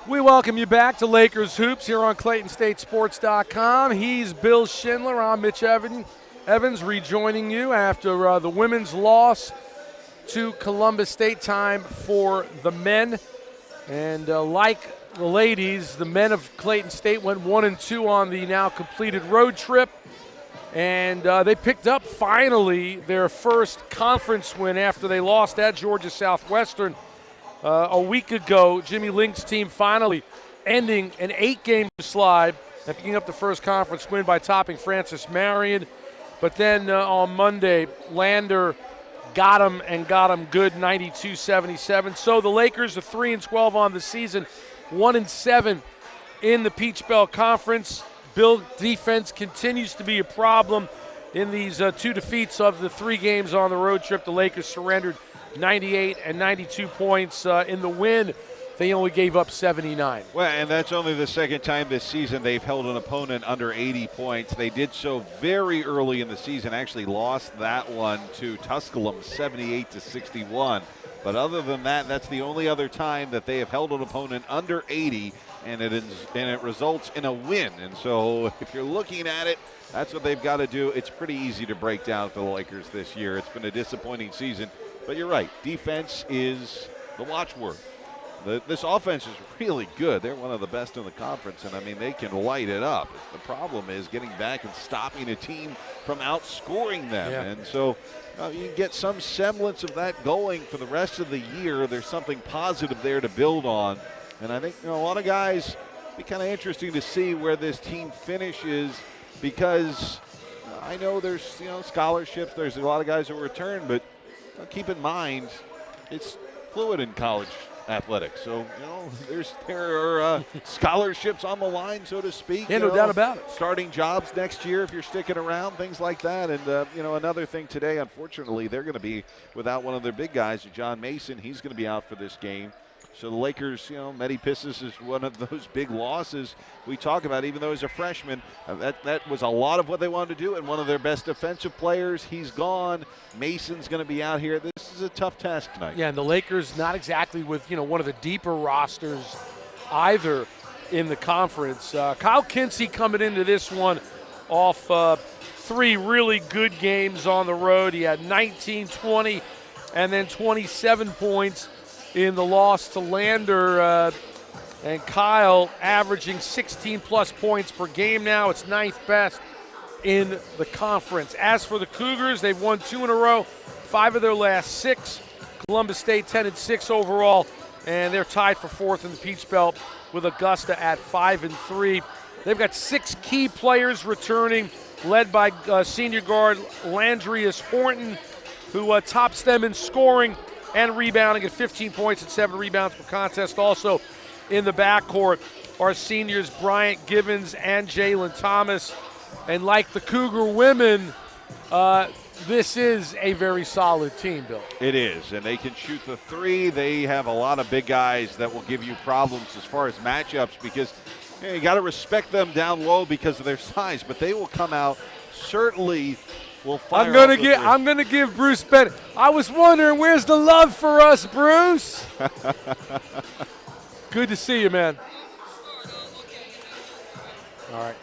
We welcome you back to Lakers Hoops here on ClaytonStateSports.com. He's Bill Schindler. I'm Mitch Evans rejoining you after the women's loss to Columbus State. Time for the men. And like the ladies, the men of Clayton State went 1-2 on the now completed road trip. And they picked up finally their first conference win after they lost at Georgia Southwestern a week ago. Jimmy Link's team finally ending an 8-game slide and picking up the first conference win by topping Francis Marion. But then on Monday, Lander got him good, 92-77. So the Lakers are 3-12 on the season, 1-7 in the Peach Belt Conference. Bill, defense continues to be a problem. In these two defeats of the 3 games on the road trip, the Lakers surrendered 98 and 92 points. In the win, they only gave up 79. Well, and that's only the second time this season they've held an opponent under 80 points. They did so very early in the season, actually lost that one to Tusculum 78-61. But other than that, that's the only other time that they have held an opponent under 80, and it results in a win. And so if you're looking at it, that's what they've got to do. It's pretty easy to break down for the Lakers this year. It's been a disappointing season. But you're right, defense is the watchword. This offense is really good. They're one of the best in the conference, and, I mean, they can light it up. The problem is getting back and stopping a team from outscoring them. Yeah. And so you can get some semblance of that going for the rest of the year. There's something positive there to build on. And I think a lot of guys, it'll be kind of interesting to see where this team finishes, because I know there's scholarships. There's a lot of guys who return, but keep in mind, it's fluid in college athletics. So, there are scholarships on the line, so to speak. Yeah, no doubt about it. Starting jobs next year if you're sticking around, things like that. And, another thing today, unfortunately, they're going to be without one of their big guys, John Mason. He's going to be out for this game. So the Lakers, Medi Pissis is one of those big losses we talk about, even though he's a freshman. That was a lot of what they wanted to do, and one of their best defensive players, he's gone. Mason's going to be out here. This is a tough task tonight. Yeah, and the Lakers not exactly with, one of the deeper rosters either in the conference. Kyle Kinsey coming into this one off 3 really good games on the road. He had 19, 20, and then 27 points in the loss to Lander, and Kyle averaging 16-plus points per game now. It's 9th best in the conference. As for the Cougars, they've won 2 in a row, 5 of their last 6. Columbus State 10-6 overall, and they're tied for 4th in the Peach Belt with Augusta at 5-3. They've got 6 key players returning, led by senior guard Landrius Horton, who tops them in scoring and rebounding at 15 points and 7 rebounds per contest. Also in the backcourt are seniors Bryant Givens and Jalen Thomas. And like the Cougar women, this is a very solid team, Bill. It is, and they can shoot the 3. They have a lot of big guys that will give you problems as far as matchups, because you got to respect them down low because of their size, but they will come out certainly. I'm gonna give Bruce Bennett. I was wondering, where's the love for us, Bruce? Good to see you, man. All right.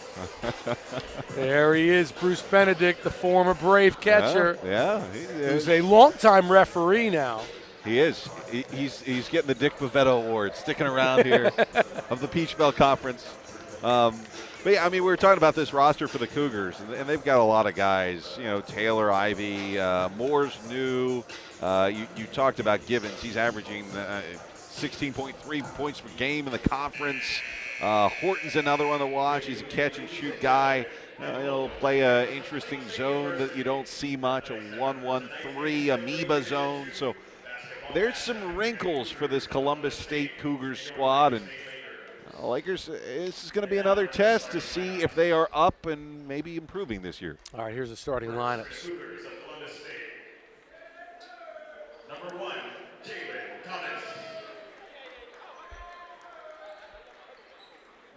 There he is, Bruce Benedict, the former Brave catcher. Yeah, He's a longtime referee now. He is. He's getting the Dick Bavetta Award, sticking around here of the Peach Belt Conference. But yeah, I mean, we were talking about this roster for the Cougars, and they've got a lot of guys. Taylor Ivy, Moore's new. You talked about Givens. He's averaging 16.3 points per game in the conference. Horton's another one to watch. He's a catch-and-shoot guy. He'll play an interesting zone that you don't see much, a 1-1-3 amoeba zone. So there's some wrinkles for this Columbus State Cougars squad, and Lakers, this is going to be another test to see if they are up and maybe improving this year. All right, here's the starting lineups. Number 1, Jalen Thomas.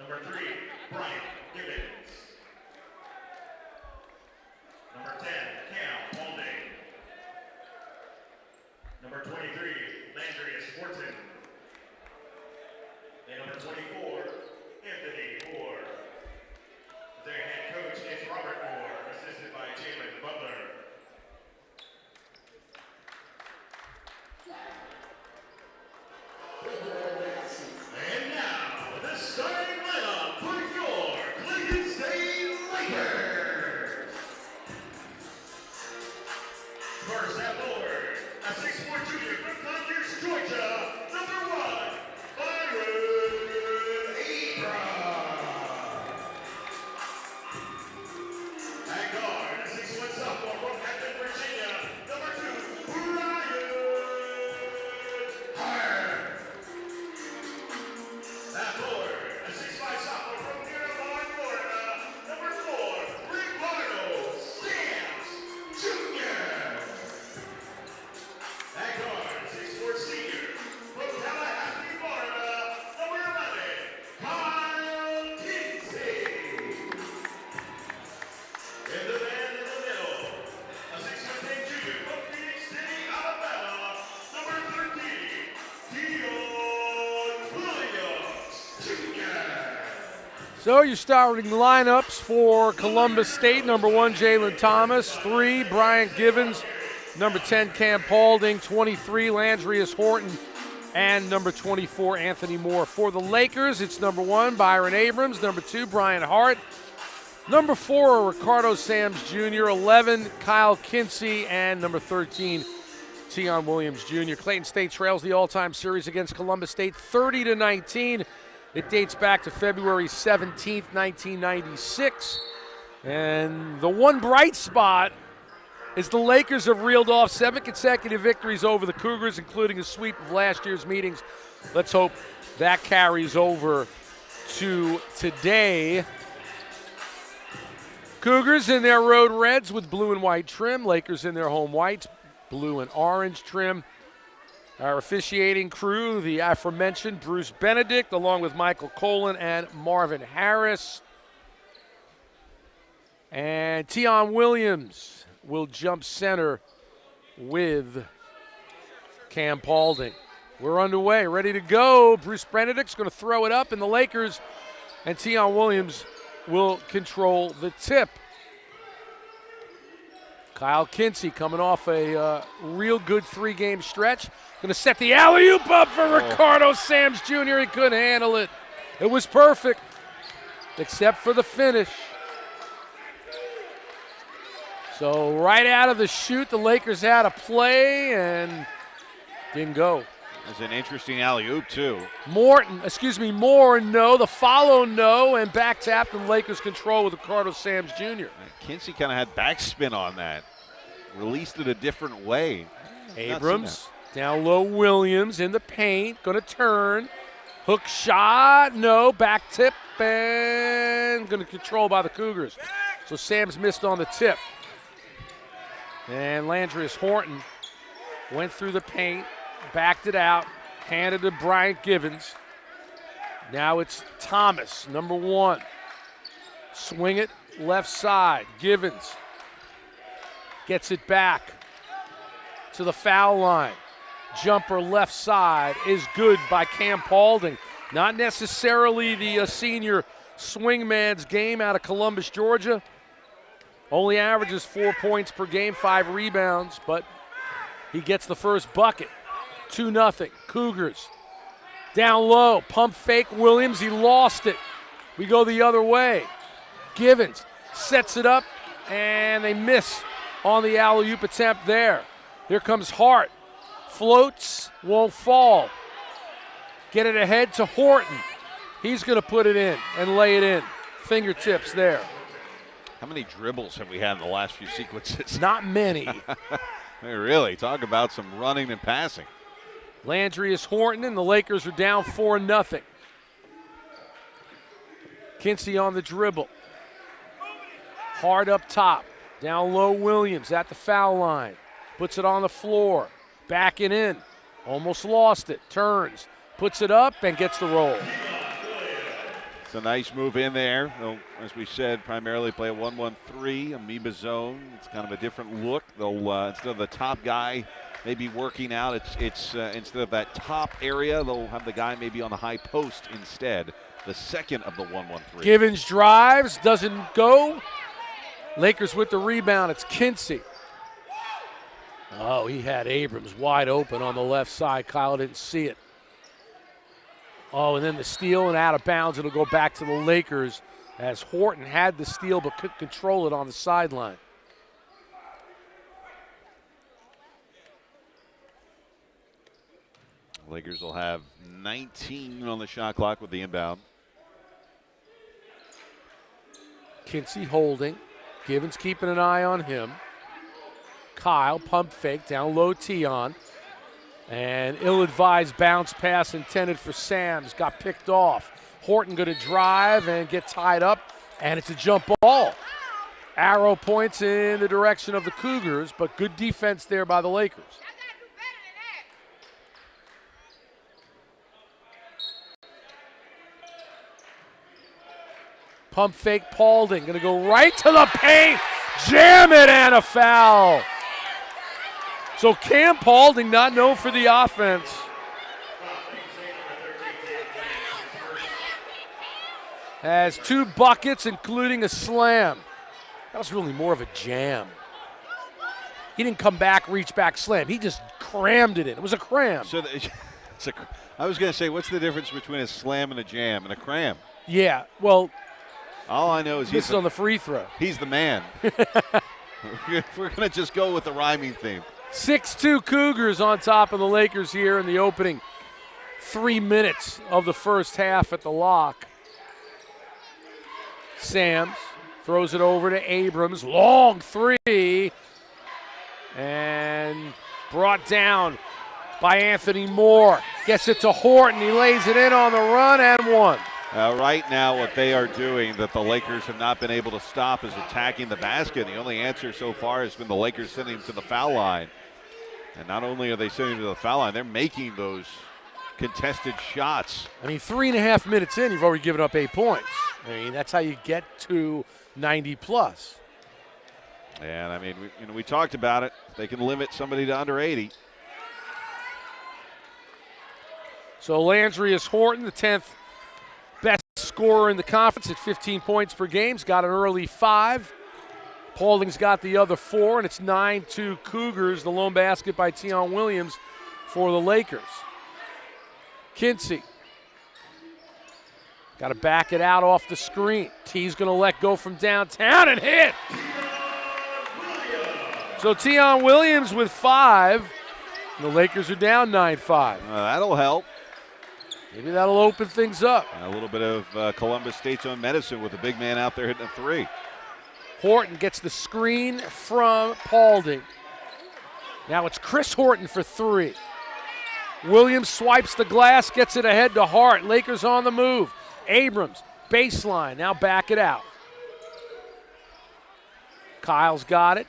Number 3, Bryant Gibbons. Number 10, Cam Holday. Number 23, Landrius Horton. And number 24, So your starting lineups for Columbus State: number 1, Jalen Thomas; 3, Bryant Givens; number 10, Cam Paulding; 23, Landrius Horton; and number 24, Anthony Moore. For the Lakers, it's number 1, Byron Abrams; number 2, Brian Hart; number 4, Ricardo Sams Jr.; 11, Kyle Kinsey; and number 13, Tion Williams Jr. Clayton State trails the all-time series against Columbus State 30-19. It dates back to February 17th, 1996. And the one bright spot is the Lakers have reeled off 7 consecutive victories over the Cougars, including a sweep of last year's meetings. Let's hope that carries over to today. Cougars in their road reds with blue and white trim. Lakers in their home whites, blue and orange trim. Our officiating crew, the aforementioned Bruce Benedict, along with Michael Colin and Marvin Harris. And Tion Williams will jump center with Cam Paulding. We're underway, ready to go. Bruce Benedict's going to throw it up, and the Lakers and Tion Williams will control the tip. Kyle Kinsey coming off a real good 3-game stretch. Going to set the alley-oop up for Ricardo Sams Jr. He couldn't handle it. It was perfect, except for the finish. So right out of the chute, the Lakers had a play and didn't go. It's an interesting alley-oop, too. Moore, no. The follow, no. And back tapped in Lakers control with Ricardo Sams Jr. Kinsey kind of had backspin on that. Released it a different way. Abrams, down low, Williams in the paint. Going to turn. Hook shot, no. Back tip, and going to control by the Cougars. So Sams missed on the tip. And Landrius Horton went through the paint, backed it out, handed to Bryant Givens. Now it's Thomas, number 1. Swing it left side. Givens gets it back to the foul line. Jumper left side is good by Cam Paulding. Not necessarily the senior swingman's game out of Columbus, Georgia. Only averages 4 points per game, 5 rebounds, but he gets the first bucket. 2-0, Cougars. Down low, pump fake Williams, he lost it. We go the other way. Givens sets it up, and they miss on the alley-oop attempt there. Here comes Hart. Floats, won't fall. Get it ahead to Horton. He's going to put it in and lay it in. Fingertips there. How many dribbles have we had in the last few sequences? Not many. Hey, really, talk about some running and passing. Landrius Horton, and the Lakers are down 4-0. Kinsey on the dribble. Hard up top. Down low, Williams at the foul line. Puts it on the floor. Backing in. Almost lost it. Turns. Puts it up and gets the roll. It's a nice move in there. They'll, as we said, primarily play a 1-1-3, amoeba zone. It's kind of a different look. They'll instead of the top guy maybe working out, it's instead of that top area, they'll have the guy maybe on the high post instead. The second of the 1-1-3. Givens drives, doesn't go. Lakers with the rebound. It's Kinsey. Oh, he had Abrams wide open on the left side. Kyle didn't see it. Oh, and then the steal and out of bounds. It'll go back to the Lakers as Horton had the steal but couldn't control it on the sideline. Lakers will have 19 on the shot clock with the inbound. Kinsey holding. Givens keeping an eye on him. Kyle, pump fake, down low Tion. And ill-advised bounce pass intended for Sams. Got picked off. Horton going to drive and get tied up, and it's a jump ball. Arrow points in the direction of the Cougars, but good defense there by the Lakers. Pump fake Paulding, going to go right to the paint. Jam it, and a foul. So Cam Paulding not known for the offense. has 2 buckets, including a slam. That was really more of a jam. He didn't come back, reach back, slam. He just crammed it in. It was a cram. So I was going to say, what's the difference between a slam and a jam and a cram? Yeah, well, all I know is he's on the free throw. He's the man. We're going to just go with the rhyming theme. 6-2 Cougars on top of the Lakers here in the opening 3 minutes of the first half at the lock. Sams throws it over to Abrams. Long three. And brought down by Anthony Moore. Gets it to Horton. He lays it in on the run and one. Right now what they are doing that the Lakers have not been able to stop is attacking the basket. The only answer so far has been the Lakers sending him to the foul line. And not only are they sending him to the foul line, they're making those contested shots. I mean, 3.5 minutes in, you've already given up 8 points. I mean, that's how you get to 90 plus. And I mean, we talked about it. They can limit somebody to under 80. So Landry is Horton, the 10th best scorer in the conference at 15 points per game. He's got an early 5. Paulding's got the other 4, and it's 9-2 Cougars. The lone basket by Tion Williams for the Lakers. Kinsey got to back it out off the screen. T's going to let go from downtown and hit. So Tion Williams with 5. The Lakers are down 9-5. That'll help. Maybe that'll open things up. And a little bit of Columbus State's own medicine with the big man out there hitting a 3. Horton gets the screen from Paulding. Now it's Chris Horton for 3. Williams swipes the glass, gets it ahead to Hart. Lakers on the move. Abrams, baseline, now back it out. Kyle's got it.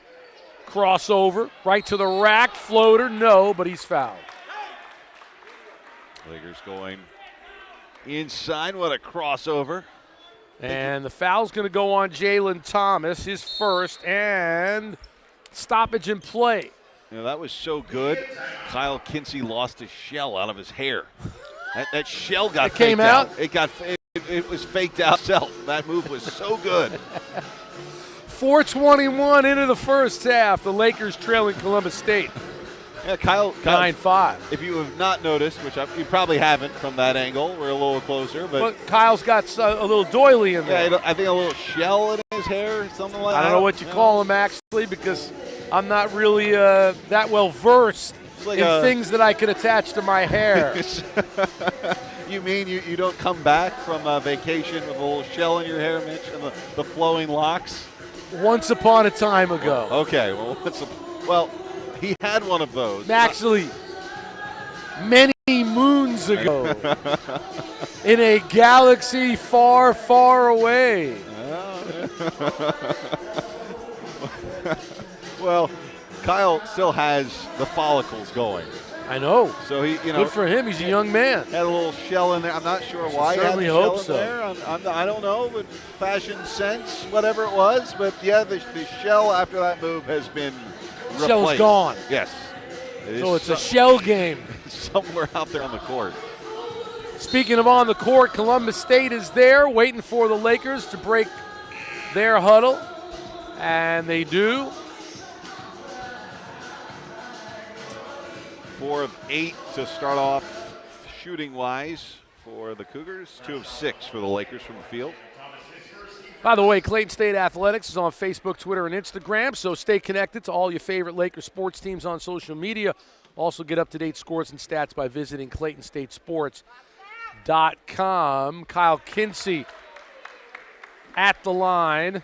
Crossover, right to the rack, floater, no, but he's fouled. Lakers going inside, what a crossover. And the foul's going to go on Jalen Thomas, his first, and stoppage in play. You know, that was so good. Kyle Kinsey lost his shell out of his hair. That shell got faked came out? It was faked out itself. That move was so good. 4:21 into the first half. The Lakers trailing Columbus State. Yeah, Kyle 9-5. If you have not noticed, which you probably haven't from that angle, we're a little closer. But Kyle's got a little doily in there. Yeah, I think a little shell in his hair, something like that. I don't know what you call him, actually, because I'm not really that well versed in things that I could attach to my hair. You mean you don't come back from vacation with a little shell in your hair, Mitch, and the flowing locks? Once upon a time ago. Okay, well, he had one of those. Actually, many moons ago, in a galaxy far, far away. Well, Kyle still has the follicles going. I know. So he, good for him. He's a young man. Had a little shell in there. I'm not sure why he had the shell in there. I don't know, but fashion sense, whatever it was. But yeah, the shell after that move has been replaced. Shell's gone. Yes. So it's a shell game. Somewhere out there on the court. Speaking of on the court, Columbus State is there waiting for the Lakers to break their huddle. And they do. 4 of 8 to start off shooting-wise for the Cougars. 2 of 6 for the Lakers from the field. By the way, Clayton State Athletics is on Facebook, Twitter, and Instagram, so stay connected to all your favorite Lakers sports teams on social media. Also get up-to-date scores and stats by visiting ClaytonStateSports.com. Kyle Kinsey at the line.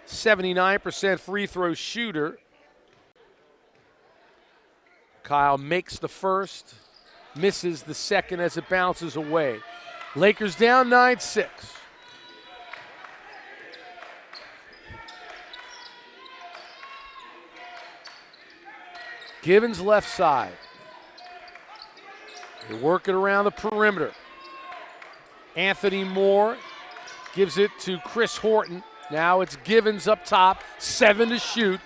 79% free throw shooter. Kyle makes the first, misses the second as it bounces away. Lakers down 9-6. Givens left side. They work it around the perimeter. Anthony Moore gives it to Chris Horton. Now it's Givens up top, 7 to shoot.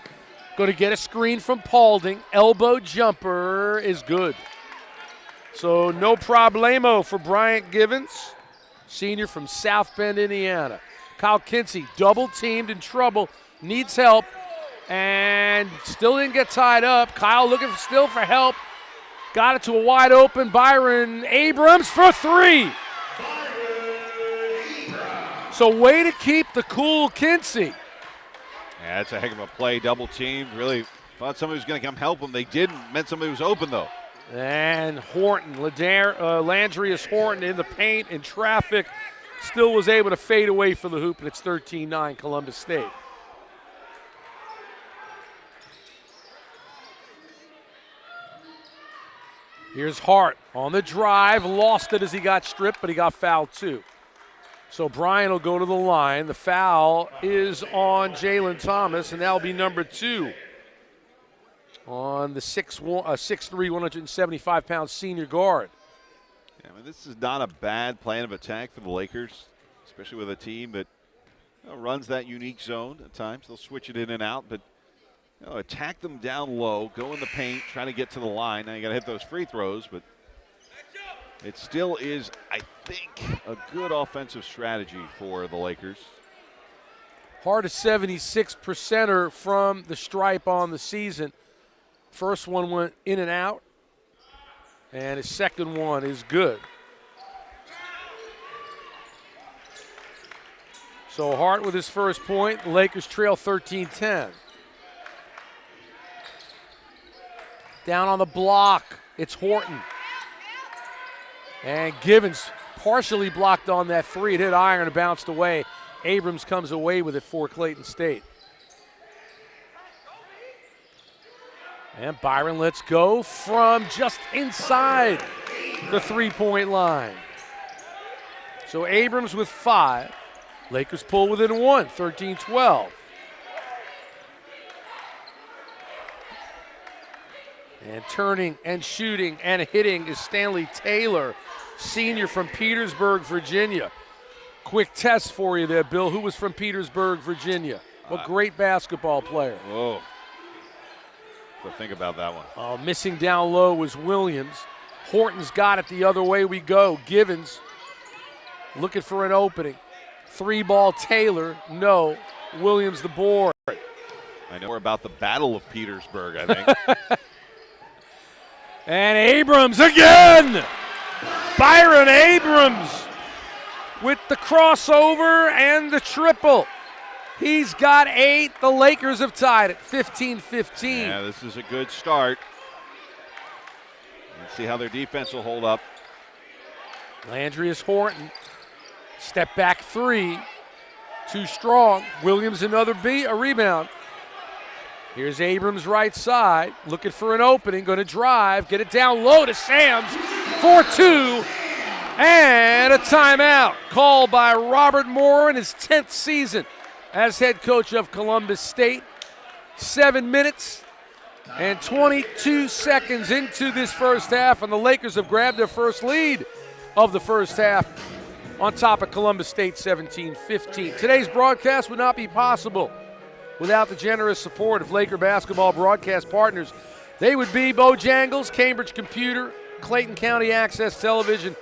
Going to get a screen from Paulding. Elbow jumper is good. So no problemo for Bryant Givens. senior from South Bend, Indiana. Kyle Kinsey, double teamed, in trouble, needs help, and still didn't get tied up. Kyle looking still for help. Got it to a wide open Byron Abrams for three. So way to keep the cool, Kinsey. Yeah, that's a heck of a play, double teamed. Really thought somebody was going to come help him. They didn't. Meant somebody was open, though. And Horton, Landrius Horton in the paint, in traffic, still was able to fade away for the hoop, and it's 13-9 Columbus State. Here's Hart on the drive, lost it as he got stripped, but he got fouled too. So Bryan will go to the line. The foul is on Jalen Thomas, and that'll be number 2 on the 6'3", 175-pound senior guard. Yeah, I mean, this is not a bad plan of attack for the Lakers, especially with a team that runs that unique zone at times. They'll switch it in and out, but attack them down low, go in the paint, try to get to the line. Now you got to hit those free throws, but it still is, I think, a good offensive strategy for the Lakers. Hart, a 76%er from the stripe on the season. First one went in and out, and his second one is good. So Hart with his first point. The Lakers trail 13-10. Down on the block, it's Horton. And Givens partially blocked on that three. It hit iron and bounced away. Abrams comes away with it for Clayton State. And Byron lets go from just inside the three-point line. So Abrams with 5. Lakers pull within 1, 13-12. And turning and shooting and hitting is Stanley Taylor, senior from Petersburg, Virginia. Quick test for you there, Bill. Who was from Petersburg, Virginia? What great basketball player. Whoa. So think about that one. Missing down low was Williams. Horton's got it the other way we go. Givens looking for an opening. 3-ball Taylor, no. Williams the board. I know more about the Battle of Petersburg, I think. And Abrams again! Byron Abrams with the crossover and the triple. He's got 8. The Lakers have tied it, 15-15. Yeah, this is a good start. Let's see how their defense will hold up. Landrius Horton, step back 3, too strong. Williams another a rebound. Here's Abrams right side, looking for an opening, going to drive, get it down low to Sams for 2, and a timeout called by Robert Moore in his 10th season as head coach of Columbus State. 7 minutes and 22 seconds into this first half, and the Lakers have grabbed their first lead of the first half on top of Columbus State 17-15. Today's broadcast would not be possible without the generous support of Laker basketball broadcast partners. They would be Bojangles, Cambridge Computer, Clayton County Access Television,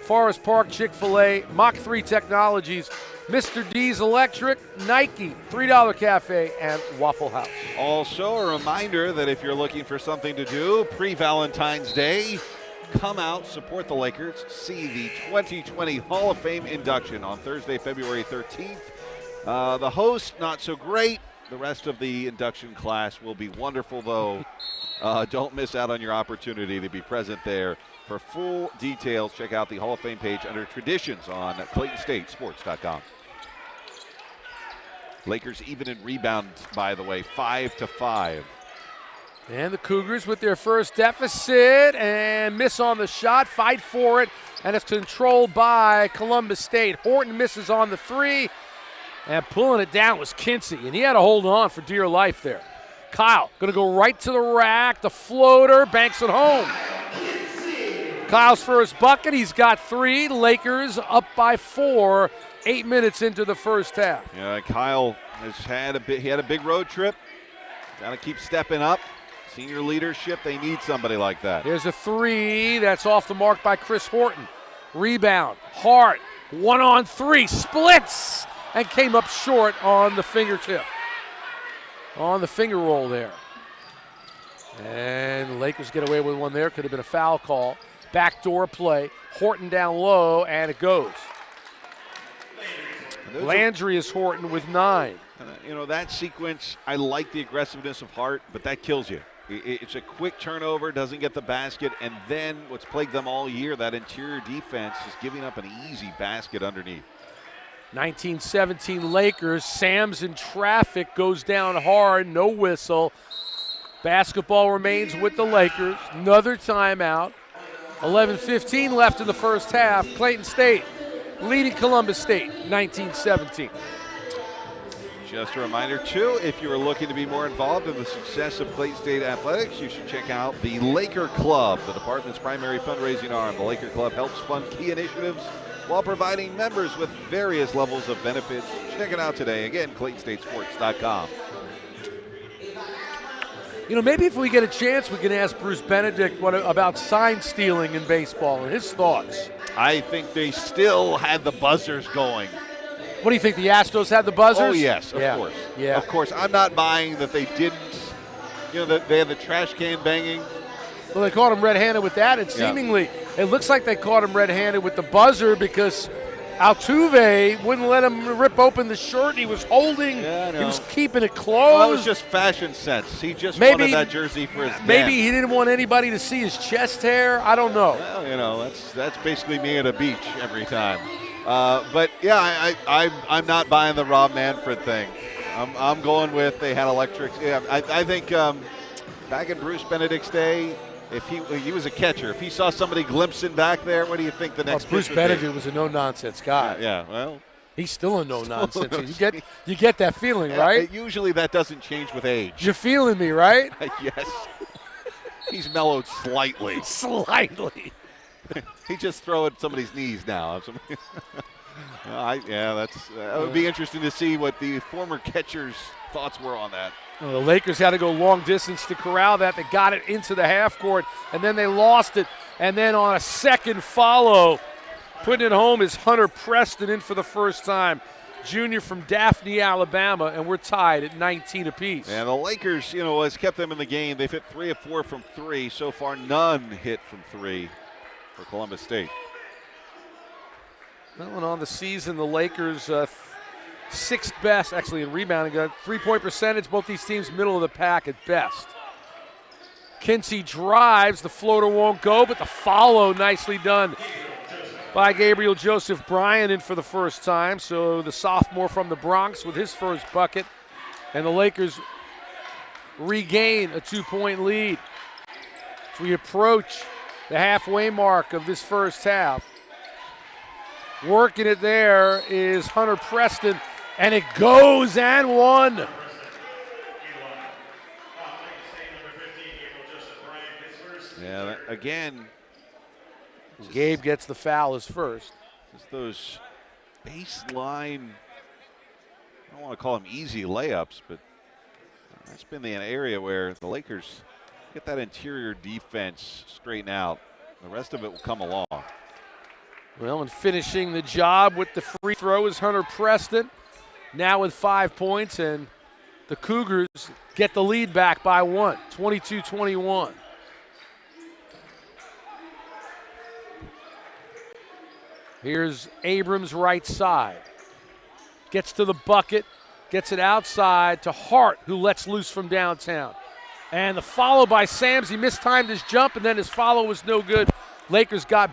Forest Park Chick-fil-A, Mach 3 Technologies, Mr. D's Electric, Nike, $3 Cafe, and Waffle House. Also, a reminder that if you're looking for something to do pre-Valentine's Day, come out, support the Lakers, see the 2020 Hall of Fame induction on Thursday, February 13th. The host, not so great. The rest of the induction class will be wonderful, though. Don't miss out on your opportunity to be present there. For full details, check out the Hall of Fame page under Traditions on ClaytonStateSports.com. Lakers even in rebounds, by the way, 5-5. And the Cougars with their first deficit and miss on the shot, fight for it, and it's controlled by Columbus State. Horton misses on the 3, and pulling it down was Kinsey, and he had to hold on for dear life there. Kyle going to go right to the rack, the floater, banks it home. Kyle's first bucket, he's got 3. Lakers up by 4, 8 minutes into the first half. Yeah, Kyle has had a big road trip. Got to keep stepping up. Senior leadership, they need somebody like that. There's a 3 that's off the mark by Chris Horton. Rebound, Hart 1-on-3, splits, and came up short on the fingertip. On the finger roll there. And the Lakers get away with one there. Could have been a foul call. Backdoor play. Horton down low, and it goes. Landry is Horton with 9. You know, that sequence, I like the aggressiveness of Hart, but that kills you. It's a quick turnover, doesn't get the basket, and then what's plagued them all year, that interior defense is giving up an easy basket underneath. 1917 Lakers. Sam's in traffic, goes down hard, no whistle. Basketball remains with the Lakers. Another timeout. 11:15 left in the first half. Clayton State leading Columbus State, 19-17. Just a reminder, too, if you are looking to be more involved in the success of Clayton State athletics, you should check out the Laker Club, the department's primary fundraising arm. The Laker Club helps fund key initiatives while providing members with various levels of benefits. Check it out today. Again, ClaytonStateSports.com. You know, maybe if we get a chance, we can ask Bruce Benedict about sign stealing in baseball and his thoughts. I think they still had the buzzers going. What do you think, the Astros had the buzzers? Oh, yes, of course. Yeah. Of course. I'm not buying that they didn't. You know, that they had the trash can banging. Well, they caught him red-handed with that, and seemingly it looks like they caught him red-handed with the buzzer because Altuve wouldn't let him rip open the shirt he was holding. Yeah, I know. He was keeping it closed. Well, that was just fashion sense. He just wanted that jersey for his dad. Maybe he didn't want anybody to see his chest hair. I don't know. Well, you know, that's basically me at a beach every time. But yeah, I'm not buying the Rob Manfred thing. I'm going with they had electric. Yeah, I think back in Bruce Benedict's day, if he was a catcher, if he saw somebody glimpsing back there, what do you think the next? Bruce Benedict was a no-nonsense guy. Yeah, well, he's still a no-nonsense. You get that feeling, right? Usually that doesn't change with age. You're feeling me, right? Yes. He's mellowed slightly. Slightly. He just throw at somebody's knees now. That would be interesting to see what the former catcher's thoughts were on that. Well, the Lakers had to go long distance to corral that. They got it into the half court, and then they lost it. And then on a second follow, putting it home is Hunter Preston in for the first time. Junior from Daphne, Alabama, and we're tied at 19 apiece. And the Lakers, you know, has kept them in the game. They've hit 3 of 4 from 3. So far, none hit from 3 for Columbus State. Well, and on the season, the Lakers, sixth best, actually, in rebounding. Three-point percentage, both these teams middle of the pack at best. Kinsey drives. The floater won't go, but the follow nicely done by Gabriel Joseph Bryan in for the first time. So the sophomore from the Bronx with his first bucket. And the Lakers regain a 2-point lead as we approach the halfway mark of this first half. Working it there is Hunter Preston, and it goes and one. Yeah, again. Gabe gets the foul as first. Just those baseline, I don't want to call them easy layups, but that's been the area where the Lakers get that interior defense straightened out. The rest of it will come along. Well, and finishing the job with the free throw is Hunter Preston, now with 5 points, and the Cougars get the lead back by 1, 22-21. Here's Abrams right side. Gets to the bucket, gets it outside to Hart, who lets loose from downtown. And the follow by Sams, he mistimed his jump, and then his follow was no good. Lakers got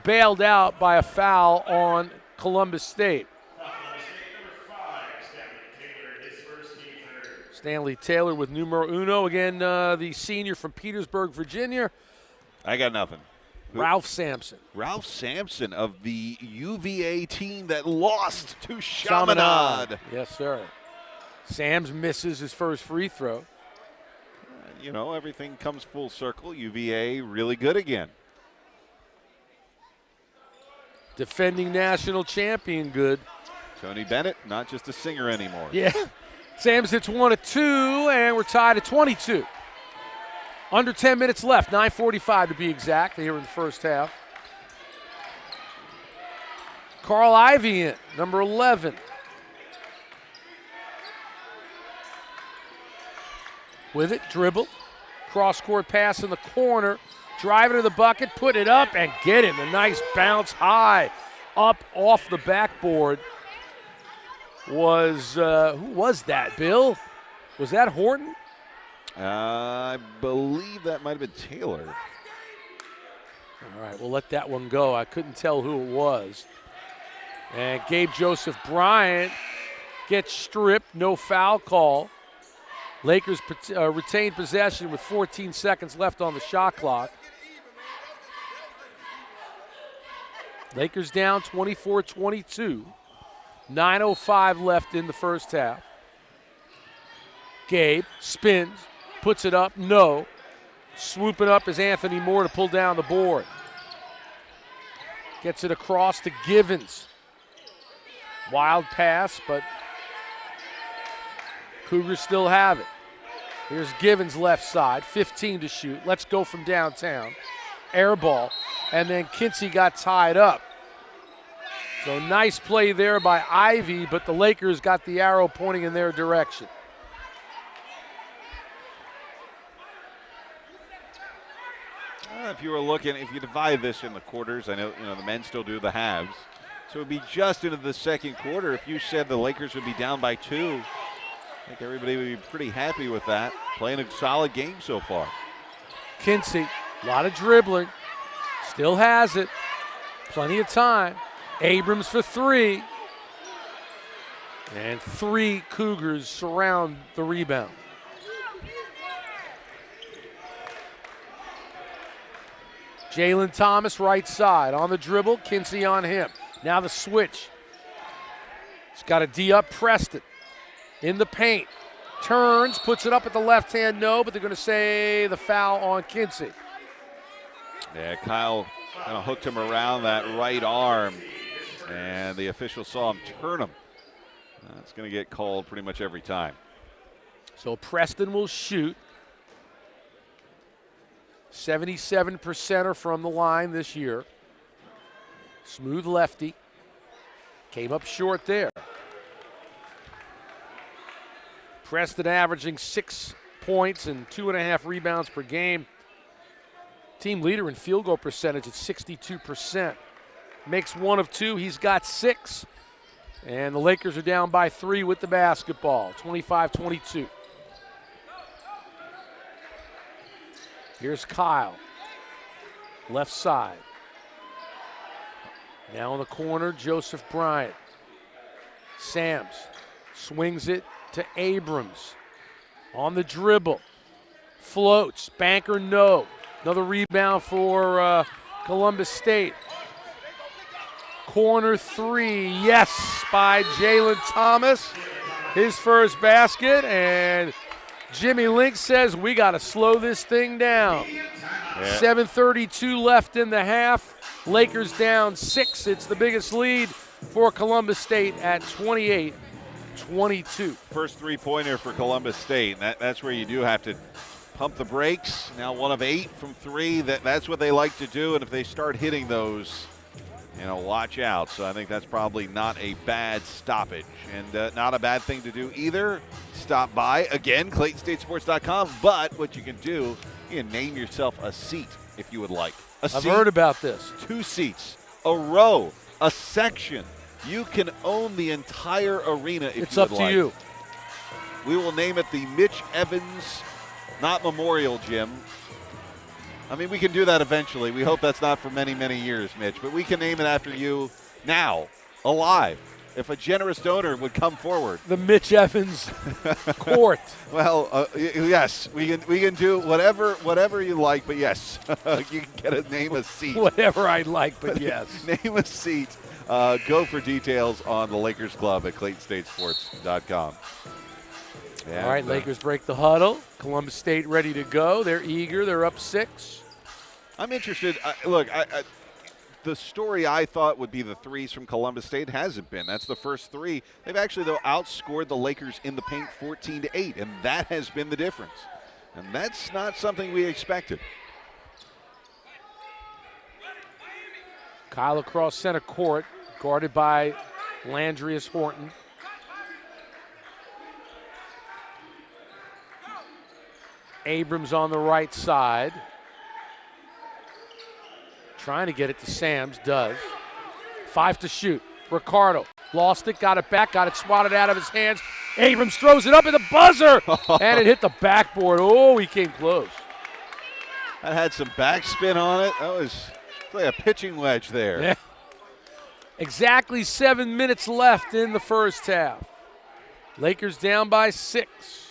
bailed out by a foul on Columbus State. Stanley Taylor with numero uno. Again, the senior from Petersburg, Virginia. I got nothing. Ralph Sampson. Ralph Sampson of the UVA team that lost to Chaminade. Yes, sir. Sams misses his first free throw. You know, everything comes full circle. UVA really good again. Defending national champion good. Tony Bennett, not just a singer anymore. Yeah. Sams hits 1 of 2, and we're tied at 22. Under 10 minutes left, 9:45 to be exact, here in the first half. Carl Ivy in, number 11. With it, dribble, cross-court pass in the corner, driving to the bucket, put it up and get him. A nice bounce high up off the backboard. Was, who was that, Bill? Was that Horton? I believe that might have been Taylor. All right, we'll let that one go. I couldn't tell who it was. And Gabe Joseph Bryant gets stripped, no foul call. Lakers retain possession with 14 seconds left on the shot clock. Lakers down 24-22. 9:05 left in the first half. Gabe spins, puts it up, no. Swooping up is Anthony Moore to pull down the board. Gets it across to Givens. Wild pass, but Cougars still have it. Here's Givens left side, 15 to shoot. Let's go from downtown. Air ball, and then Kinsey got tied up. So nice play there by Ivy, but the Lakers got the arrow pointing in their direction. If you were looking, if you divide this in the quarters, I know the men still do the halves. So it would be just into the second quarter. If you said the Lakers would be down by 2, I think everybody would be pretty happy with that. Playing a solid game so far. Kinsey, a lot of dribbling, still has it. Plenty of time. Abrams for 3. And 3 Cougars surround the rebound. Jalen Thomas right side on the dribble, Kinsey on him. Now the switch. He's got a D up Preston in the paint. Turns, puts it up at the left hand, no, but they're going to say the foul on Kinsey. Yeah, Kyle kind of hooked him around that right arm, and the official saw him turn him. That's going to get called pretty much every time. So Preston will shoot. 77% are from the line this year. Smooth lefty. Came up short there. Preston averaging 6 points and 2.5 rebounds per game. Team leader in field goal percentage at 62%. Makes 1 of 2. He's got 6. And the Lakers are down by 3 with the basketball. 25-22. Here's Kyle. Left side. Now in the corner, Joseph Bryant. Sams swings it to Abrams. On the dribble. Floats. Banker, no. Another rebound for Columbus State. Corner 3, yes, by Jalen Thomas. His first basket, and Jimmy Link says we got to slow this thing down. Yeah. 7:32 left in the half. Lakers down 6. It's the biggest lead for Columbus State at 28-22. First three-pointer for Columbus State. That's where you do have to pump the brakes. Now 1 of 8 from 3. That's what they like to do, and if they start hitting those, watch out. So I think that's probably not a bad stoppage, and not a bad thing to do either. Stop by, again, ClaytonStateSports.com, but what you can do, you can name yourself a seat if you would like. I've heard about this. 2 seats, a row, a section. You can own the entire arena if you would like. It's up to you. We will name it the Mitch Evans, not Memorial Gym. I mean, we can do that eventually. We hope that's not for many, many years, Mitch. But we can name it after you now, alive, if a generous donor would come forward. The Mitch Evans Court. Well, yes, we can do whatever you like, but yes, you can name a seat. Whatever I like, but yes. Name a seat. Go for details on the Lakers Club at ClaytonStateSports.com. And, all right, Lakers break the huddle. Columbus State ready to go. They're eager. They're up 6. I'm interested. Look, the story I thought would be the threes from Columbus State hasn't been. That's the first 3. They've actually, though, outscored the Lakers in the paint 14-8, and that has been the difference. And that's not something we expected. Kyle across center court. guarded by Landrius Horton. Abrams on the right side. Trying to get it to Sams, does. 5 to shoot. Ricardo lost it, got it back, got it swatted out of his hands. Abrams throws it up at the buzzer, and it hit the backboard. Oh, he came close. That had some backspin on it. That was like a pitching wedge there. Yeah. Exactly 7 minutes left in the first half. Lakers down by 6.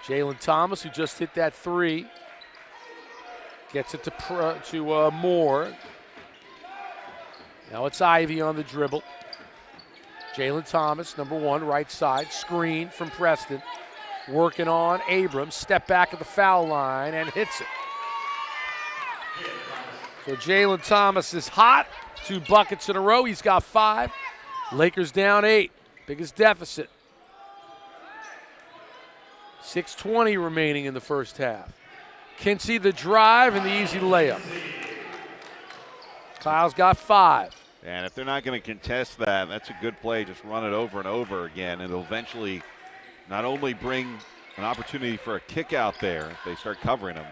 Jalen Thomas, who just hit that 3, gets it to Moore. Now it's Ivy on the dribble. Jalen Thomas, number 1, right side, screen from Preston. Working on Abrams, step back at the foul line and hits it. So Jalen Thomas is hot, 2 buckets in a row. He's got 5. Lakers down 8, biggest deficit. 6:20 remaining in the first half. Kinsey the drive and the easy layup. Kyle's got 5. And if they're not going to contest that, that's a good play. Just run it over and over again. And it'll eventually not only bring an opportunity for a kick out there if they start covering them.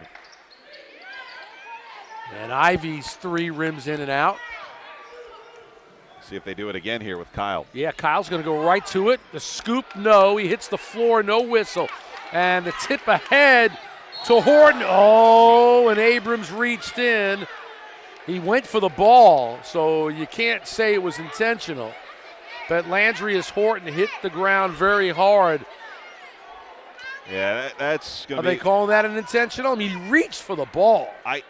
And Ivy's 3 rims in and out. See if they do it again here with Kyle. Yeah, Kyle's going to go right to it. The scoop, no. He hits the floor, no whistle. And the tip ahead to Horton. Oh, and Abrams reached in. He went for the ball, so you can't say it was intentional. But Landrius Horton hit the ground very hard. Yeah, that's going to be. Are they calling that an intentional? I mean, he reached for the ball. I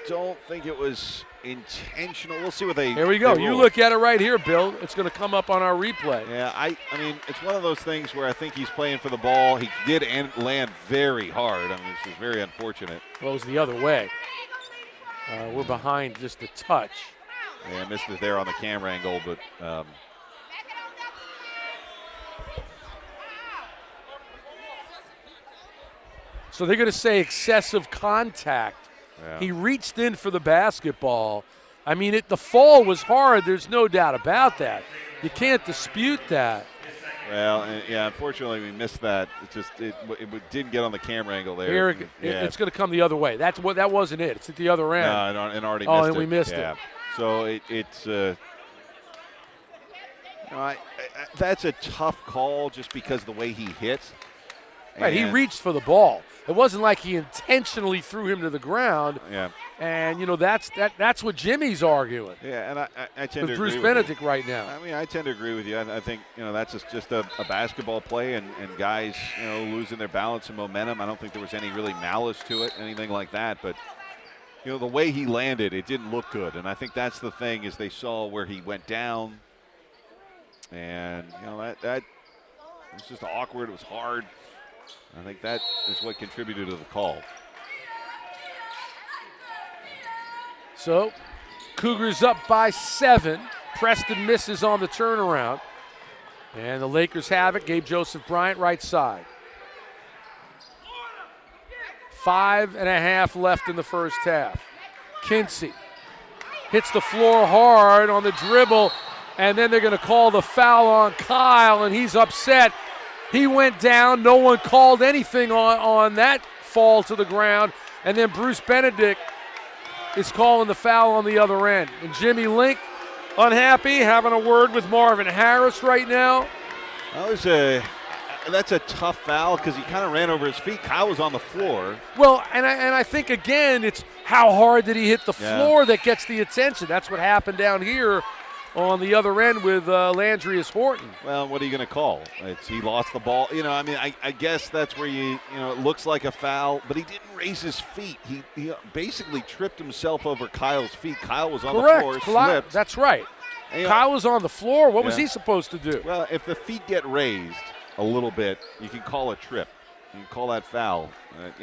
don't think it was intentional. We'll see what they. Here we go. They You rule. look at it right here, Bill. It's going to come up on our replay. Yeah, I mean, it's one of those things where I think he's playing for the ball. He did land very hard. I mean, this is very unfortunate. Well, it was the other way. We're behind just a touch. Yeah, I missed it there on the camera angle, but. So they're going to say excessive contact. Yeah. He reached in for the basketball. I mean, the fall was hard. There's no doubt about that. You can't dispute that. Well, yeah, unfortunately we missed that. It didn't get on the camera angle there. Here, it's going to come the other way. That wasn't it. It's at the other end. No, and already oh, missed and it. we missed yeah. it. So that's a tough call just because of the way he hits. Right, he reached for the ball. It wasn't like he intentionally threw him to the ground. Yeah. And, that's what Jimmy's arguing. Yeah, and I tend to with Bruce agree Benedict with you. right now. I mean, I tend to agree with you. I think, that's just a basketball play and guys, losing their balance and momentum. I don't think there was any really malice to it, anything like that. But, the way he landed, it didn't look good. And I think that's the thing is they saw where he went down. And, that was just awkward. It was hard. I think that is what contributed to the call. So, Cougars up by 7. Preston misses on the turnaround. And the Lakers have it. Gabe Joseph Bryant, right side. 5.5 left in the first half. Kinsey hits the floor hard on the dribble, and then they're going to call the foul on Kyle, and he's upset. He went down. No one called anything on that fall to the ground. And then Bruce Benedict is calling the foul on the other end. And Jimmy Link, unhappy, having a word with Marvin Harris right now. That's a tough foul because he kind of ran over his feet. Kyle was on the floor. Well, and I think, again, it's how hard did he hit the floor that gets the attention. That's what happened down here on the other end with Landrius Horton. Well, what are you going to call? He lost the ball. I guess that's where it looks like a foul, but he didn't raise his feet. He basically tripped himself over Kyle's feet. Kyle was on the floor, slipped. That's right. And, Kyle was on the floor. What was he supposed to do? Well, if the feet get raised a little bit, you can call a trip. You can call that foul.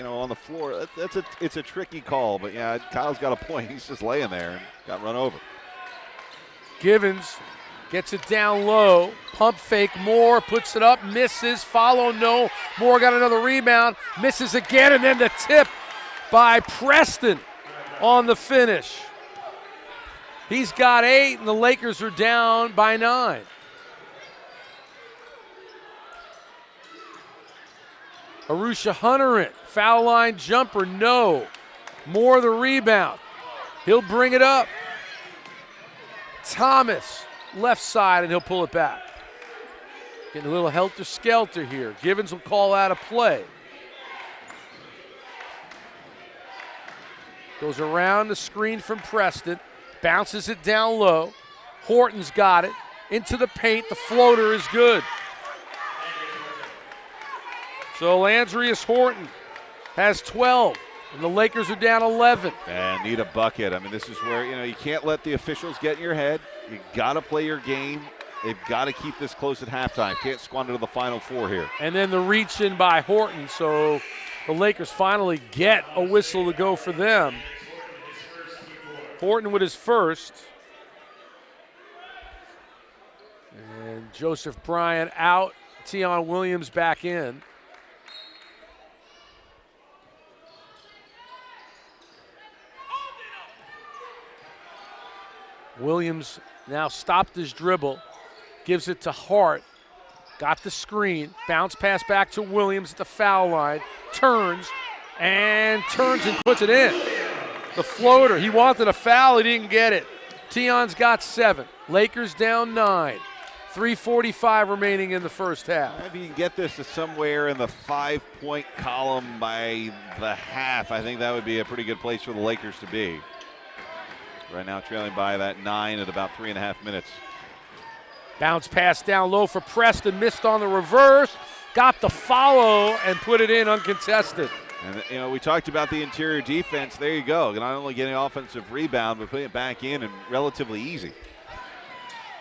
On the floor, it's a tricky call, but Kyle's got a point. He's just laying there and got run over. Givens gets it down low. Pump fake Moore, puts it up, misses. Follow, no. Moore got another rebound, misses again, and then the tip by Preston. on the finish. He's got 8, and the Lakers are down by 9. Arusha Hunter, foul line jumper, no. Moore the rebound. He'll bring it up. Thomas, left side, and he'll pull it back. Getting a little helter-skelter here. Givens will call out a play. Goes around the screen from Preston. Bounces it down low. Horton's got it. Into the paint. The floater is good. So Landrius Horton has 12, and the Lakers are down 11. And need a bucket. I mean, this is where, you can't let the officials get in your head. You got to play your game. They've got to keep this close at halftime. Can't squander to the Final Four here. And then the reach in by Horton, so the Lakers finally get a whistle to go for them. Horton with his first. And Joseph Bryant out. Tion Williams back in. Williams now stopped his dribble, gives it to Hart, got the screen, bounce pass back to Williams at the foul line, turns and puts it in. The floater, he wanted a foul, he didn't get it. Tion's got 7, Lakers down 9, 3:45 remaining in the first half. If you can get this to somewhere in the 5-point column by the half, I think that would be a pretty good place for the Lakers to be. Right now trailing by that 9 at about 3.5 minutes. Bounce pass down low for Preston, missed on the reverse, got the follow and put it in uncontested. And we talked about the interior defense. There you go. Not only getting offensive rebound, but putting it back in and relatively easy.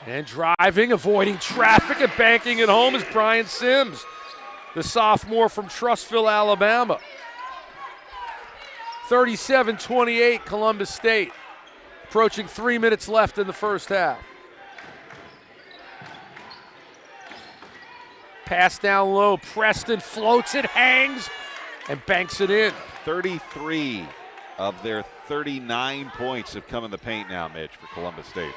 And driving, avoiding traffic and banking it home is Brian Sims, the sophomore from Trussville, Alabama. 37-28 Columbus State. Approaching 3 minutes left in the first half. Pass down low. Preston floats it, hangs, and banks it in. 33 of their 39 points have come in the paint now, Mitch, for Columbus State.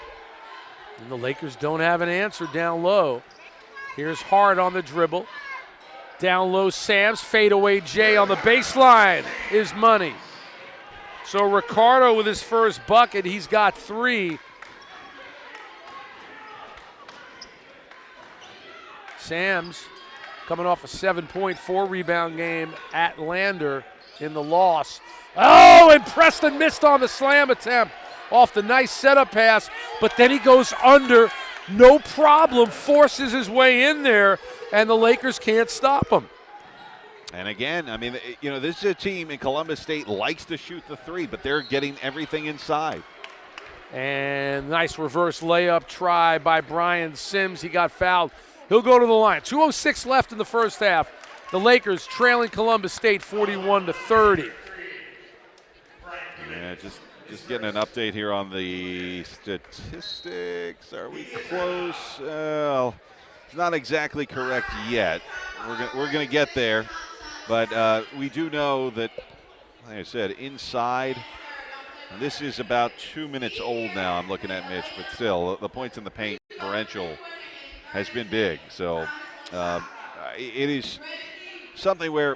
And the Lakers don't have an answer down low. Here's Hart on the dribble. Down low, Sam's fadeaway J on the baseline is money. So Ricardo with his first bucket, he's got 3. Sam's coming off a 7.4 rebound game at Lander in the loss. Oh, and Preston missed on the slam attempt off the nice setup pass, but then he goes under, no problem, forces his way in there, and the Lakers can't stop him. And again, I mean, this is a team in Columbus State likes to shoot the 3, but they're getting everything inside. And nice reverse layup try by Brian Sims. He got fouled. He'll go to the line. 2:06 left in the first half. The Lakers trailing Columbus State 41-30. Yeah, just getting an update here on the statistics. Are we close? It's not exactly correct yet. We're gonna get there. But we do know that, like I said, inside, and this is about 2 minutes old now, I'm looking at Mitch, but still, the points in the paint differential has been big. So it is something where,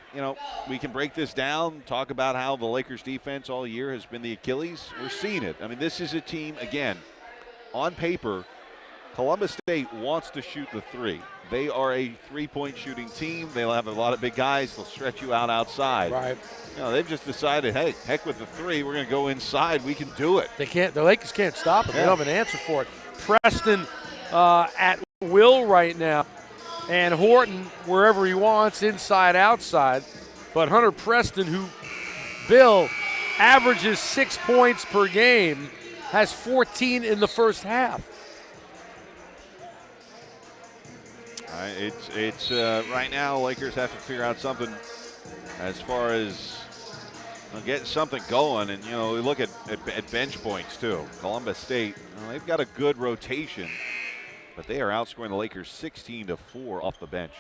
we can break this down, talk about how the Lakers defense all year has been the Achilles. We're seeing it. I mean, this is a team, again, on paper, Columbus State wants to shoot the 3. They are a 3-point shooting team. They'll have a lot of big guys. They'll stretch you out outside. Right. They've just decided, hey, heck with the 3. We're going to go inside. We can do it. They can't. The Lakers can't stop it. They don't have an answer for it. Preston at will right now, and Horton wherever he wants, inside, outside. But Hunter Preston, who, Bill, averages 6 points per game, has 14 in the first half. It's right now, Lakers have to figure out something as far as getting something going. And, we look at bench points, too. Columbus State, they've got a good rotation, but they are outscoring the Lakers 16-4 off the bench.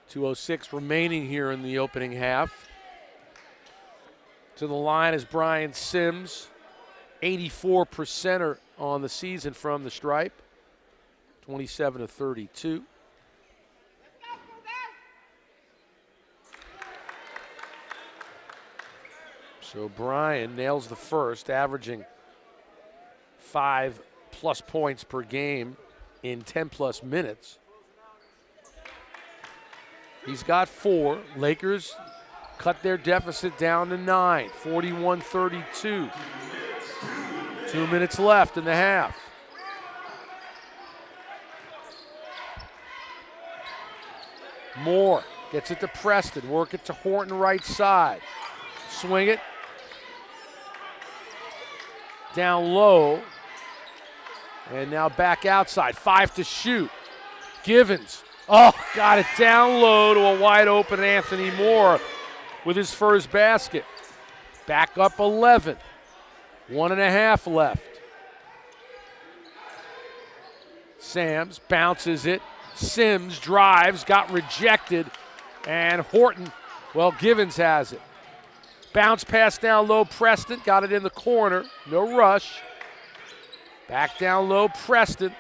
2:06 remaining here in the opening half. To the line is Brian Sims, 84% on the season from the stripe, 27 of 32. So Brian nails the first, averaging 5+ points per game in 10+ minutes. He's got 4. Lakers cut their deficit down to 9, 41-32. 2 minutes left in the half. Moore gets it to Preston, work it to Horton right side. Swing it. Down low. And now back outside. 5 to shoot. Givens. Oh, got it down low to a wide open Anthony Moore with his first basket. Back up 11. 1.5 left. Sams bounces it. Sims drives, got rejected. And Horton, well, Givens has it. Bounce pass down low, Preston, got it in the corner. No rush. Back down low, Preston.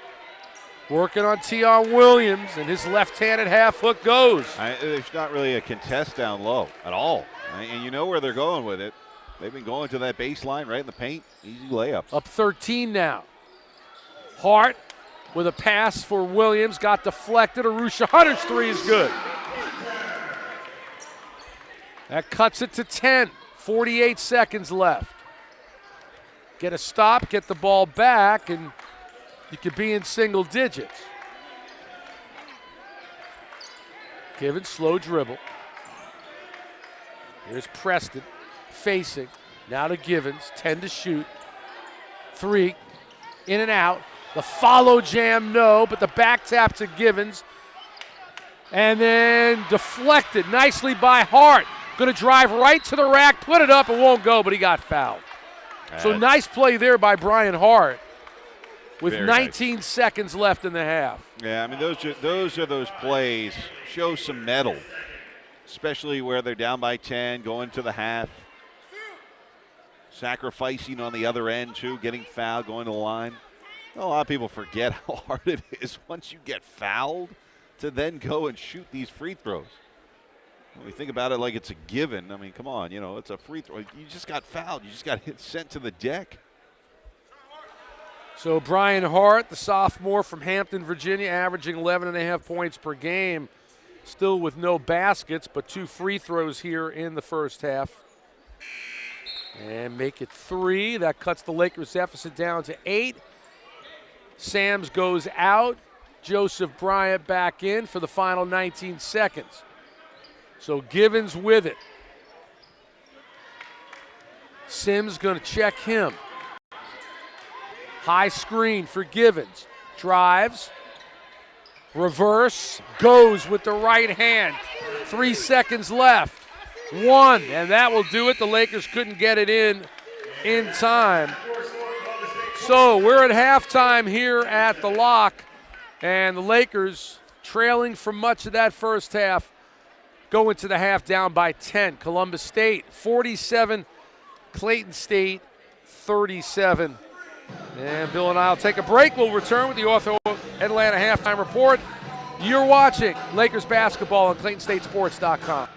Working on Tion Williams, and his left-handed half hook goes. There's not really a contest down low at all. And you know where they're going with it. They've been going to that baseline right in the paint. Easy layups. Up 13 now. Hart with a pass for Williams, got deflected. Arusha Hunter's 3 is good. That cuts it to 10. 48 seconds left. Get a stop, get the ball back, and you could be in single digits. Givens, slow dribble. Here's Preston facing. Now to Givens, 10 to shoot. 3, in and out. The follow jam, no, but the back tap to Givens. And then deflected nicely by Hart. Going to drive right to the rack, put it up, it won't go, but he got fouled. So nice play there by Brian Hart with 19 seconds left in the half. Yeah, I mean, those are those plays. Show some mettle, especially where they're down by 10, going to the half. Sacrificing on the other end, too, getting fouled, going to the line. A lot of people forget how hard it is once you get fouled to then go and shoot these free throws. When we think about it like it's a given, I mean, come on, you know, it's a free throw. You just got fouled. You just got sent to the deck. So Brian Hart, the sophomore from Hampton, Virginia, averaging 11.5 points per game, still with no baskets, but 2 free throws here in the first half. And make it 3. That cuts the Lakers' deficit down to 8. Sams goes out. Joseph Bryant back in for the final 19 seconds. So Givens with it. Sims going to check him. High screen for Givens. Drives. Reverse. Goes with the right hand. 3 seconds left. 1, and that will do it. The Lakers couldn't get it in time. So we're at halftime here at the Lock, and the Lakers trailing for much of that first half, go into the half down by 10. Columbus State 47, Clayton State 37. And Bill and I will take a break. We'll return with the Ortho Atlanta halftime report. You're watching Lakers basketball on ClaytonStateSports.com.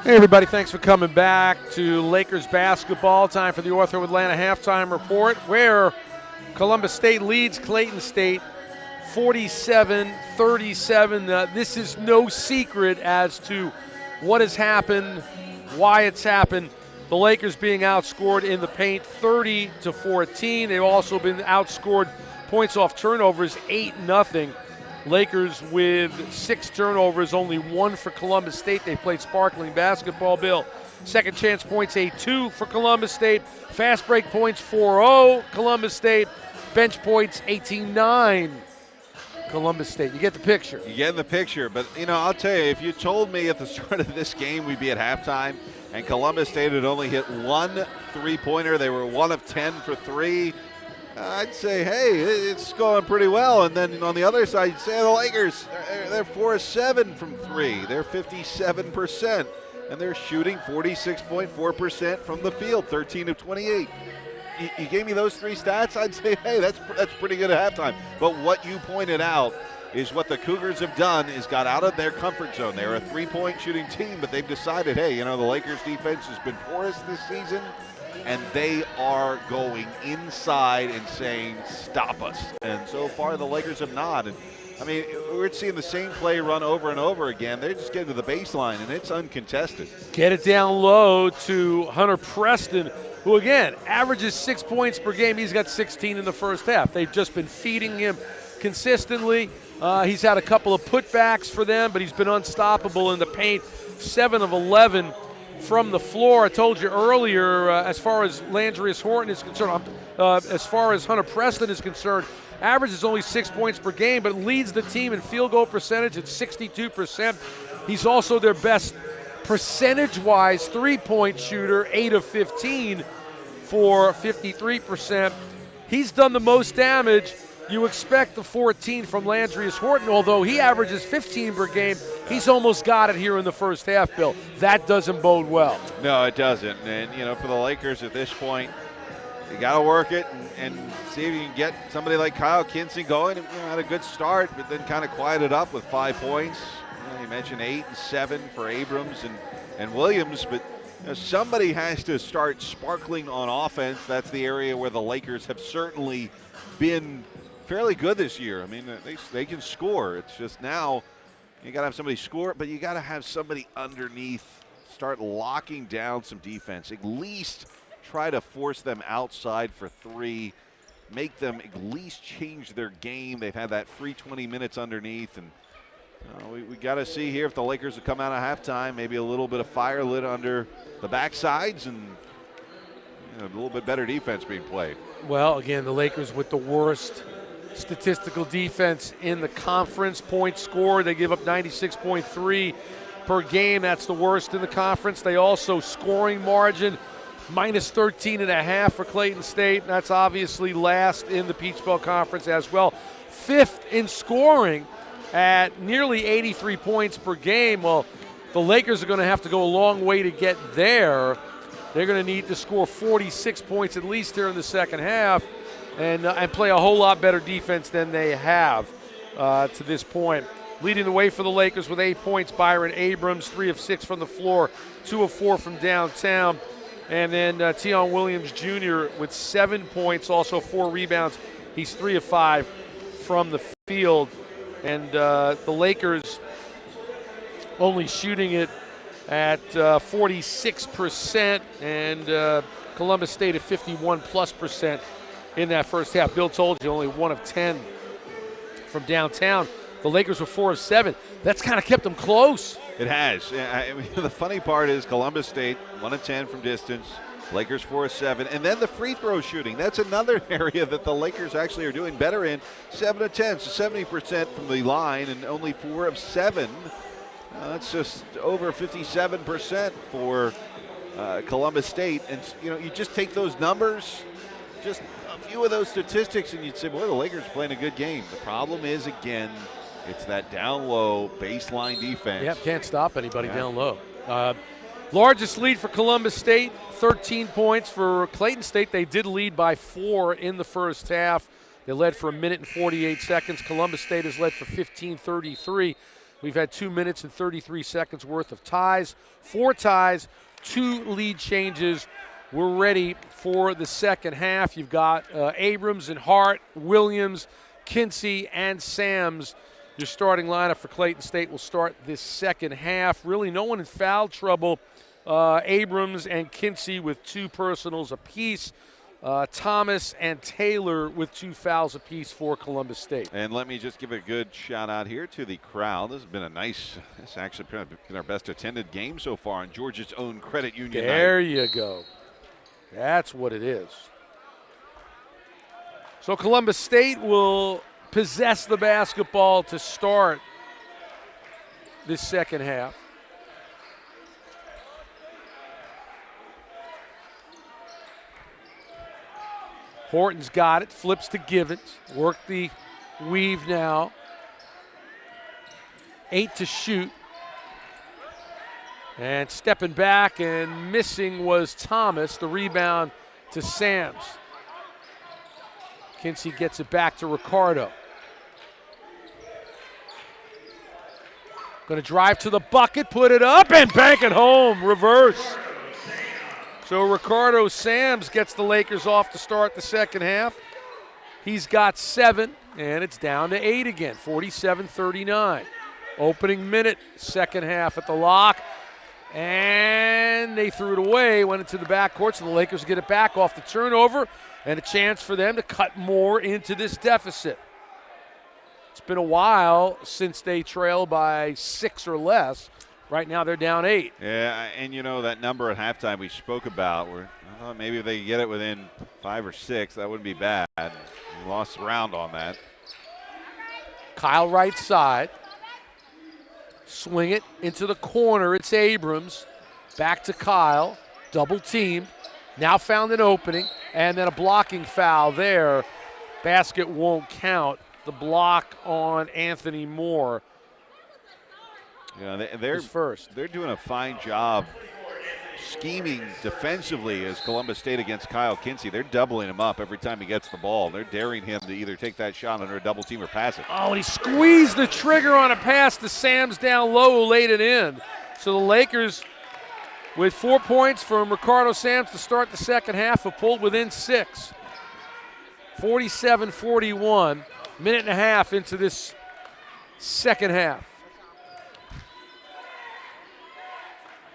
Hey everybody, thanks for coming back to Lakers basketball. Time for the Ortho Atlanta halftime report, where Columbus State leads Clayton State 47-37. This is no secret as to what has happened, why it's happened. The Lakers being outscored in the paint 30-14. They've also been outscored points off turnovers 8-0. Lakers with 6 turnovers, only 1 for Columbus State. They played sparkling basketball, Bill. Second chance points 8-2 for Columbus State. Fast break points 4-0 Columbus State. Bench points 18-9 Columbus State. You get the picture. You get in the picture, but I'll tell you, if you told me at the start of this game we'd be at halftime and Columbus State had only hit 1 3-pointer, they were 1 of 10 for 3, I'd say, hey, it's going pretty well. And then on the other side, you'd say the Lakers, they're 4 of 7 from 3. They're 57%, and they're shooting 46.4% from the field, 13 of 28. You gave me those 3 stats, I'd say, hey, that's pretty good at halftime. But what you pointed out is what the Cougars have done is got out of their comfort zone. They're a 3-point shooting team, but they've decided, hey, the Lakers defense has been porous this season, and they are going inside and saying, stop us. And so far, the Lakers have not. And I mean, we're seeing the same play run over and over again. They're just getting to the baseline, and it's uncontested. Get it down low to Hunter Preston, who, again, averages 6 points per game. He's got 16 in the first half. They've just been feeding him consistently. He's had a couple of putbacks for them, but he's been unstoppable in the paint. 7 of 11 from the floor. I told you earlier, as far as Landrius Horton is concerned, as far as Hunter Preston is concerned, averages only 6 points per game, but leads the team in field goal percentage at 62%. He's also their best percentage-wise three-point shooter, 8 of 15 for 53%. He's done the most damage. You expect the 14 from Landrius Horton, although he averages 15 per game. He's almost got it here in the first half, Bill. That doesn't bode well. No, it doesn't. And, for the Lakers at this point, you got to work it and see if you can get somebody like Kyle Kinsey going. Had a good start, but then kind of quieted up with 5 points. You mentioned 8 and 7 for Abrams and Williams, but somebody has to start sparkling on offense. That's the area where the Lakers have certainly been fairly good this year. I mean, they can score. It's just now you got to have somebody score, but you got to have somebody underneath start locking down some defense. At least try to force them outside for 3, make them at least change their game. They've had that free 20 minutes underneath, and we got to see here if the Lakers will come out of halftime, maybe a little bit of fire lit under the backsides and a little bit better defense being played. Well, again, the Lakers with the worst statistical defense in the conference. Points scored, they give up 96.3 per game. That's the worst in the conference. They also scoring margin minus 13.5 for Clayton State. That's obviously last in the Peach Belt Conference as well. 5th in scoring at nearly 83 points per game. Well, the Lakers are going to have to go a long way to get there. They're going to need to score 46 points at least here in the second half and play a whole lot better defense than they have to this point. Leading the way for the Lakers with 8 points, Byron Abrams, 3 of 6 from the floor, 2 of 4 from downtown. And then Tion Williams Jr. with 7 points, also 4 rebounds. He's 3 of 5 from the field. And the Lakers only shooting it at 46%, and Columbus State at 51+% in that first half. Bill told you only 1 of 10 from downtown. The Lakers were 4 of 7. That's kind of kept them close. It has. I mean, the funny part is Columbus State 1 of 10 from distance. Lakers 4 of 7. And then the free throw shooting. That's another area that the Lakers actually are doing better in. 7 of 10, so 70% from the line, and only 4 of 7. That's just over 57% for Columbus State. And, you just take those numbers, just a few of those statistics, and you'd say, boy, the Lakers are playing a good game. The problem is, again, it's that down low baseline defense. Yep, can't stop anybody down low. Largest lead for Columbus State, 13 points. For Clayton State, they did lead by 4 in the first half. They led for 1 minute and 48 seconds. Columbus State has led for 15:33. We've had 2 minutes and 33 seconds worth of ties, 4 ties, 2 lead changes. We're ready for the second half. You've got Abrams and Hart, Williams, Kinsey, and Sams. Your starting lineup for Clayton State will start this second half. Really no one in foul trouble. Abrams and Kinsey with 2 personals apiece. Thomas and Taylor with 2 fouls apiece for Columbus State. And let me just give a good shout out here to the crowd. This has been it's actually been our best attended game so far on Georgia's own credit union There night. you go. That's what it is. So Columbus State will possess the basketball to start this second half. Horton's got it, flips to Givens. Work the weave now. 8 to shoot. And stepping back and missing was Thomas. The rebound to Sams. Kinsey gets it back to Ricardo. Going to drive to the bucket, put it up, and bank it home. Reverse. So Ricardo Sams gets the Lakers off to start the second half. He's got 7, and it's down to 8 again, 47-39. Opening minute, second half at the lock. And they threw it away, went into the backcourt, so the Lakers get it back off the turnover, and a chance for them to cut more into this deficit. It's been a while since they trail by 6 or less. Right now they're down 8. Yeah, and you know that number at halftime we spoke about, where I thought maybe if they could get it within 5 or 6, that wouldn't be bad. We lost ground on that. Kyle right side. Swing it into the corner. It's Abrams. Back to Kyle. Double teamed. Now found an opening. And then a blocking foul there. Basket won't count. The block on Anthony Moore. Yeah, they're doing a fine job scheming defensively as Columbus State against Kyle Kinsey. They're doubling him up every time he gets the ball. They're daring him to either take that shot under a double team or pass it. Oh, and he squeezed the trigger on a pass to Sams down low, who laid it in. So the Lakers, with 4 points from Ricardo Sams to start the second half, have pulled within 6. 47-41, minute and a half into this second half.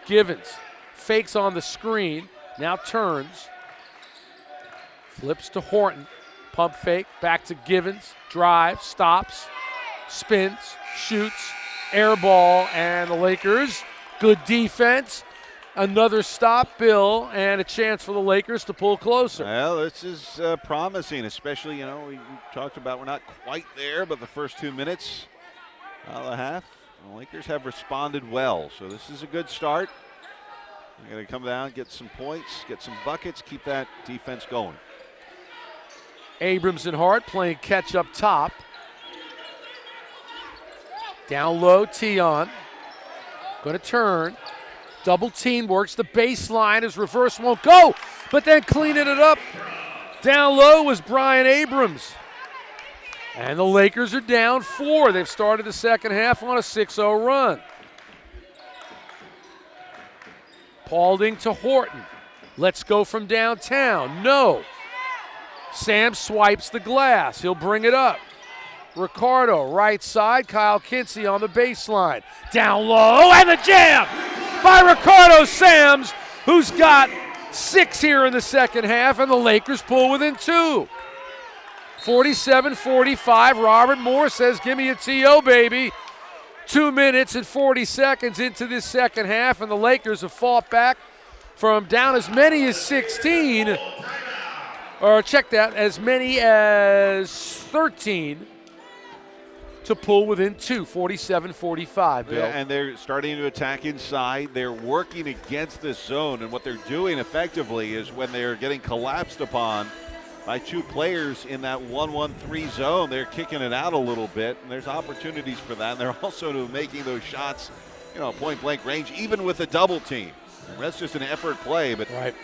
Givens fakes on the screen, now turns, flips to Horton, pump fake, back to Givens, drive, stops, spins, shoots, air ball, and the Lakers, good defense, another stop, Bill, and a chance for the Lakers to pull closer. Well, this is promising, especially, we talked about we're not quite there, but the first 2 minutes of the half, the Lakers have responded well, so this is a good start. They're going to come down, get some points, get some buckets, keep that defense going. Abrams and Hart playing catch up top. Down low, Tion. Going to turn. Double team, works the baseline. His reverse won't go, but then cleaning it up down low was Brian Abrams. And the Lakers are down 4. They've started the second half on a 6-0 run. Paulding to Horton. Let's go from downtown. No. Sam swipes the glass. He'll bring it up. Ricardo, right side. Kyle Kinsey on the baseline. Down low, and the jam by Ricardo Sams, who's got 6 here in the second half, and the Lakers pull within 2. 47-45. Robert Moore says, give me a TO, baby. 2 minutes and 40 seconds into this second half, and the Lakers have fought back from down as many as 16, or check that, as many as 13 to pull within 2, 47-45, Bill. Yeah, and they're starting to attack inside. They're working against this zone, and what they're doing effectively is when they're getting collapsed upon by 2 players in that 1-1-3 zone, they're kicking it out a little bit, and there's opportunities for that. And they're also making those shots, point-blank range, even with a double team. That's just an effort play, but right.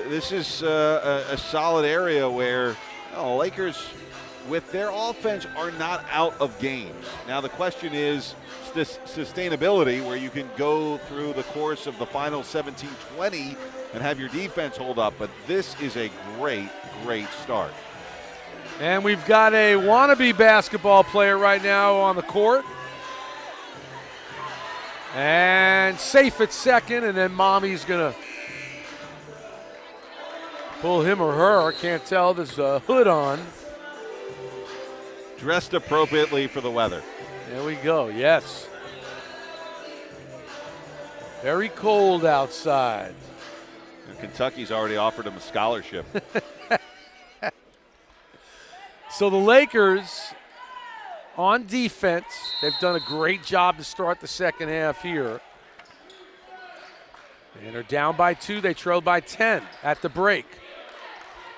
This is a solid area where Lakers with their offense, are not out of games. Now the question is this sustainability, where you can go through the course of the final 17-20 and have your defense hold up. But this is a great, great start. And we've got a wannabe basketball player right now on the court. And safe at second, and then Mommy's going to pull him or her. Can't tell. There's a hood on. Dressed appropriately for the weather. There we go, yes. Very cold outside. And Kentucky's already offered him a scholarship. So the Lakers on defense, they've done a great job to start the second half here. And are down by 2. They trailed by 10 at the break.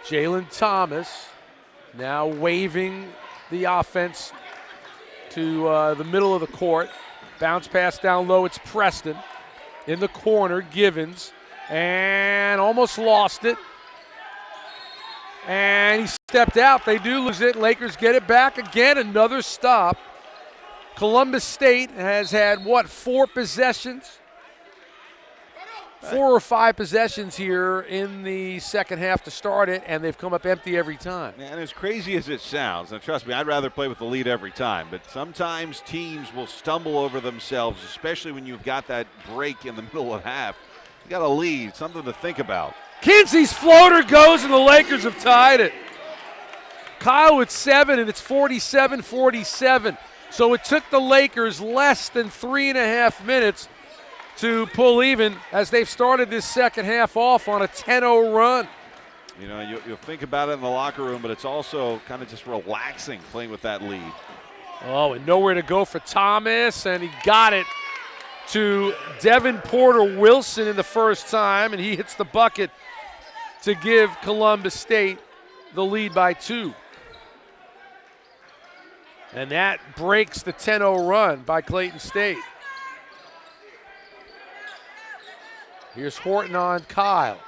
Jalen Thomas now waving the offense to the middle of the court. Bounce pass down low. It's Preston in the corner. Givens, and almost lost it. And he stepped out. They do lose it. Lakers get it back again. Another stop. Columbus State has had, 4 possessions? 4 or 5 possessions here in the second half to start it, and they've come up empty every time. And as crazy as it sounds, and trust me, I'd rather play with the lead every time, but sometimes teams will stumble over themselves, especially when you've got that break in the middle of half. You got a lead, something to think about. Kinsey's floater goes, and the Lakers have tied it. Kyle with 7, and it's 47-47. So it took the Lakers less than 3.5 minutes to pull even as they've started this second half off on a 10-0 run. You know, you'll think about it in the locker room, but it's also kind of just relaxing playing with that lead. Oh, and nowhere to go for Thomas, and he got it to Devin Porter Wilson in the first time, and he hits the bucket to give Columbus State the lead by 2. And that breaks the 10-0 run by Clayton State. Here's Horton on Kyle.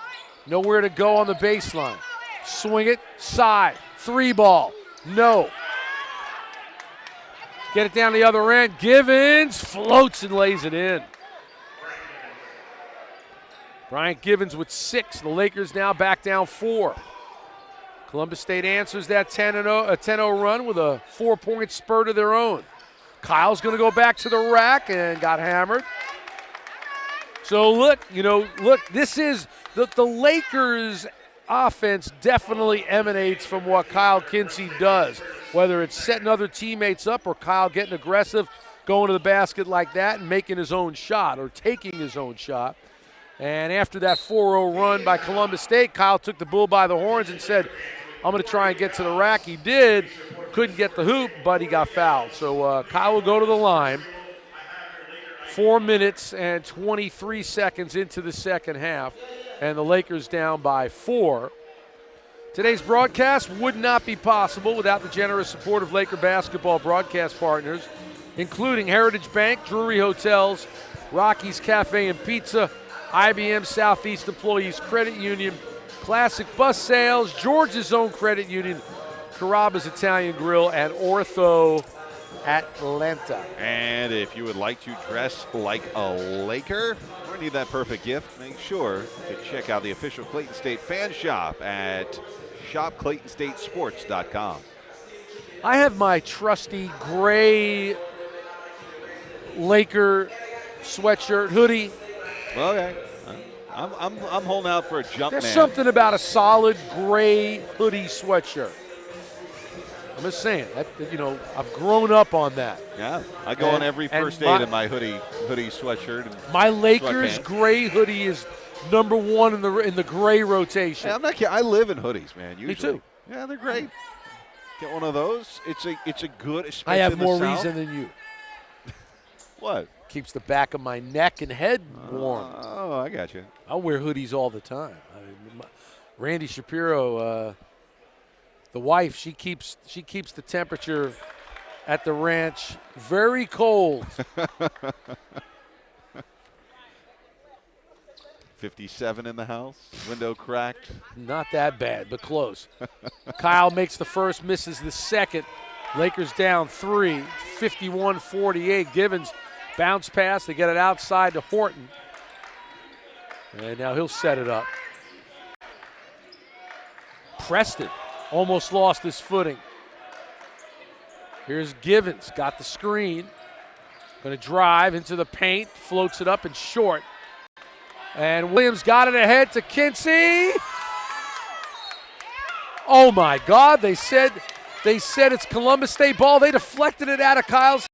Nowhere to go on the baseline. Swing it, side, 3 ball, no. Get it down the other end. Givens floats and lays it in. Bryant Givens with 6. The Lakers now back down 4. Columbus State answers that 10-0 run with a 4-point spurt of their own. Kyle's going to go back to the rack and got hammered. So look, this is the Lakers offense definitely emanates from what Kyle Kinsey does, whether it's setting other teammates up or Kyle getting aggressive, going to the basket like that and making his own shot or taking his own shot. And after that 4-0 run by Columbus State, Kyle took the bull by the horns and said, I'm going to try and get to the rack. He did. Couldn't get the hoop, but he got fouled. So Kyle will go to the line. 4 minutes and 23 seconds into the second half, and the Lakers down by 4. Today's broadcast would not be possible without the generous support of Laker basketball broadcast partners, including Heritage Bank, Drury Hotels, Rocky's Cafe and Pizza, IBM Southeast Employees Credit Union, Classic Bus Sales, Georgia's Own Credit Union, Carrabba's Italian Grill, and Ortho Atlanta. And if you would like to dress like a Laker or need that perfect gift, make sure to check out the official Clayton State fan shop at shopclaytonstatesports.com. I have my trusty gray Laker sweatshirt hoodie. Okay. I'm holding out for a jump There's man. something about a solid gray hoodie sweatshirt. I'm just saying, I've grown up on that. Yeah, I go on every first date in my hoodie sweatshirt. And my Lakers sweatpants. Gray hoodie is number 1 in the gray rotation. Hey, I'm not kidding. I live in hoodies, man. Usually. Me too. Yeah, they're great. Get one of those. It's a good. I have in the more South. reason than you. What? Keeps the back of my neck and head warm. Oh, I got you. I wear hoodies all the time. Randy Shapiro, the wife, she keeps the temperature at the ranch very cold. 57 in the house. Window cracked. Not that bad, but close. Kyle makes the first, misses the second. Lakers down 3, 51-48. Givens bounce pass. They get it outside to Horton. And now he'll set it up. Preston almost lost his footing. Here's Givens, got the screen. Going to drive into the paint, floats it up and short. And Williams got it ahead to Kinsey. Oh my God, they said it's Columbus State ball. They deflected it out of Kyle's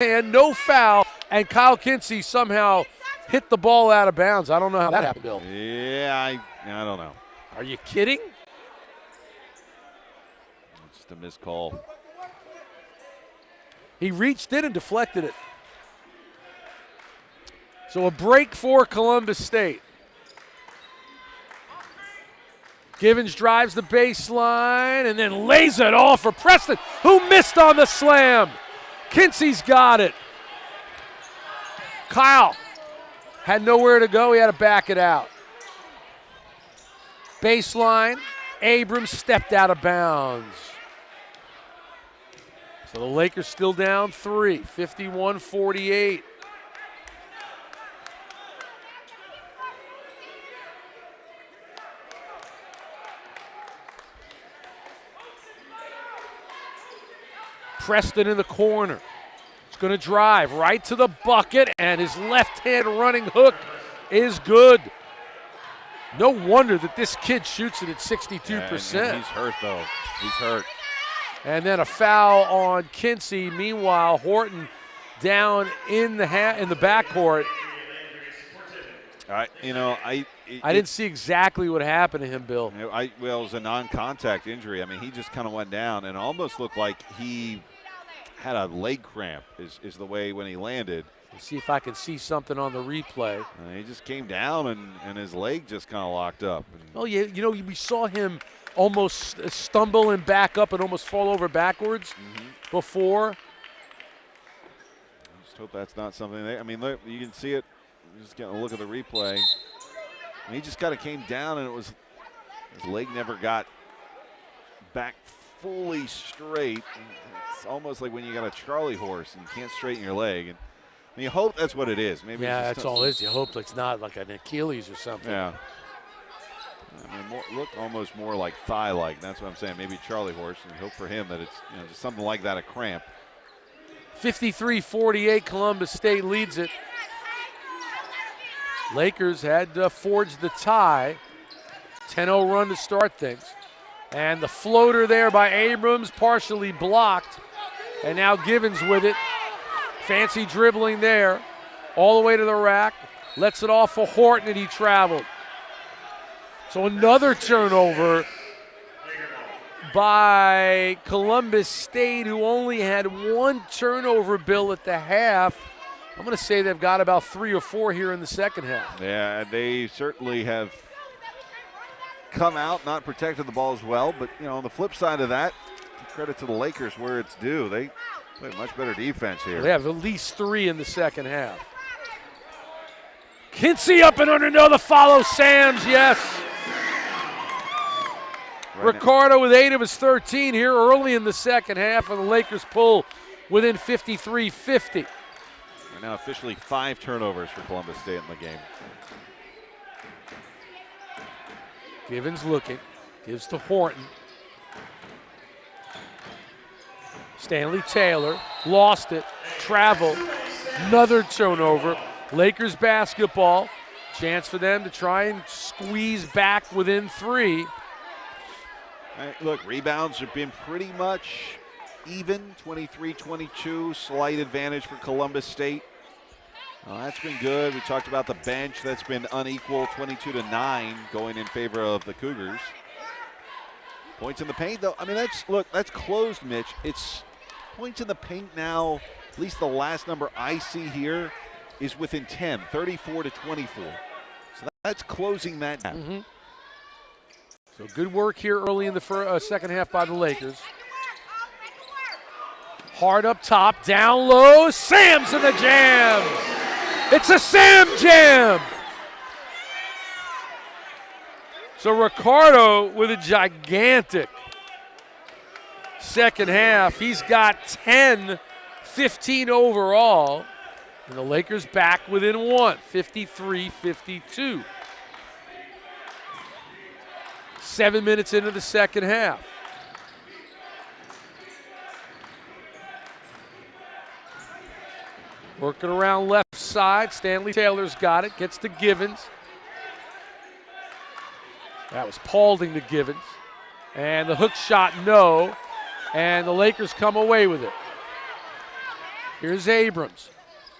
hand, no foul, and Kyle Kinsey somehow hit the ball out of bounds. I don't know how that happened, Bill. Yeah, I don't know. Are you kidding? Just a missed call. He reached in and deflected it. So a break for Columbus State. Givens drives the baseline and then lays it off for Preston, who missed on the slam. Kinsey's got it. Kyle had nowhere to go. He had to back it out. Baseline. Abrams stepped out of bounds. So the Lakers still down 3, 51-48. Preston in the corner. He's going to drive right to the bucket, and his left-hand running hook is good. No wonder that this kid shoots it at 62%. Yeah, and he's hurt, though. He's hurt. And then a foul on Kinsey. Meanwhile, Horton down in the backcourt. I didn't see exactly what happened to him, Bill. Well, it was a non-contact injury. I mean, he just kind of went down and almost looked like he had a leg cramp is the way when he landed. Let's see if I can see something on the replay. He just came down and his leg just kind of locked up. Oh, yeah, we saw him almost stumble and back up and almost fall over backwards before. I just hope that's not something look, you can see it. Just getting a look at the replay. And he just kind of came down and his leg never got back fully straight. It's almost like when you got a Charlie horse and you can't straighten your leg. And you hope that's what it is. Maybe that's all it is. You hope it's not like an Achilles or something. Yeah. I mean, looked almost more like thigh-like. That's what I'm saying. Maybe Charlie horse, and hope for him that it's just something like that, a cramp. 53-48, Columbus State leads it. Lakers had forged the tie. 10-0 run to start things. And the floater there by Abrams, partially blocked. And now Givens with it. Fancy dribbling there. All the way to the rack. Lets it off for Horton, and he traveled. So another turnover by Columbus State, who only had one turnover, Bill, at the half. I'm going to say they've got about 3 or 4 here in the second half. Yeah, they certainly have come out, not protected the ball as well. But, on the flip side of that, credit to the Lakers where it's due. They play much better defense here. They have at least 3 in the second half. Kinsey up and under, no, the follow, Sams, yes. Right. Ricardo with 8 of his 13 here early in the second half, and the Lakers pull within 53-50. Right now officially 5 turnovers for Columbus State in the game. Givens looking, gives to Horton. Stanley Taylor lost it, traveled, another turnover. Lakers basketball, chance for them to try and squeeze back within 3. Look, rebounds have been pretty much even, 23-22, slight advantage for Columbus State. That's been good. We talked about the bench. That's been unequal, 22-9 going in favor of the Cougars. Points in the paint, though. I mean, that's closed, Mitch. It's points in the paint now, at least the last number I see here is within 10, 34-24. So that's closing that gap. So good work here early in the second half by the Lakers. Hard up top, down low, Sam's in the jam. It's a Sam jam. So Ricardo with a gigantic second half. He's got 10, 15 overall. And the Lakers back within one, 53-52. 7 minutes into the second half. Working around left side. Stanley Taylor's got it. Gets to Givens. That was Paulding to Givens. And the hook shot, no. And the Lakers come away with it. Here's Abrams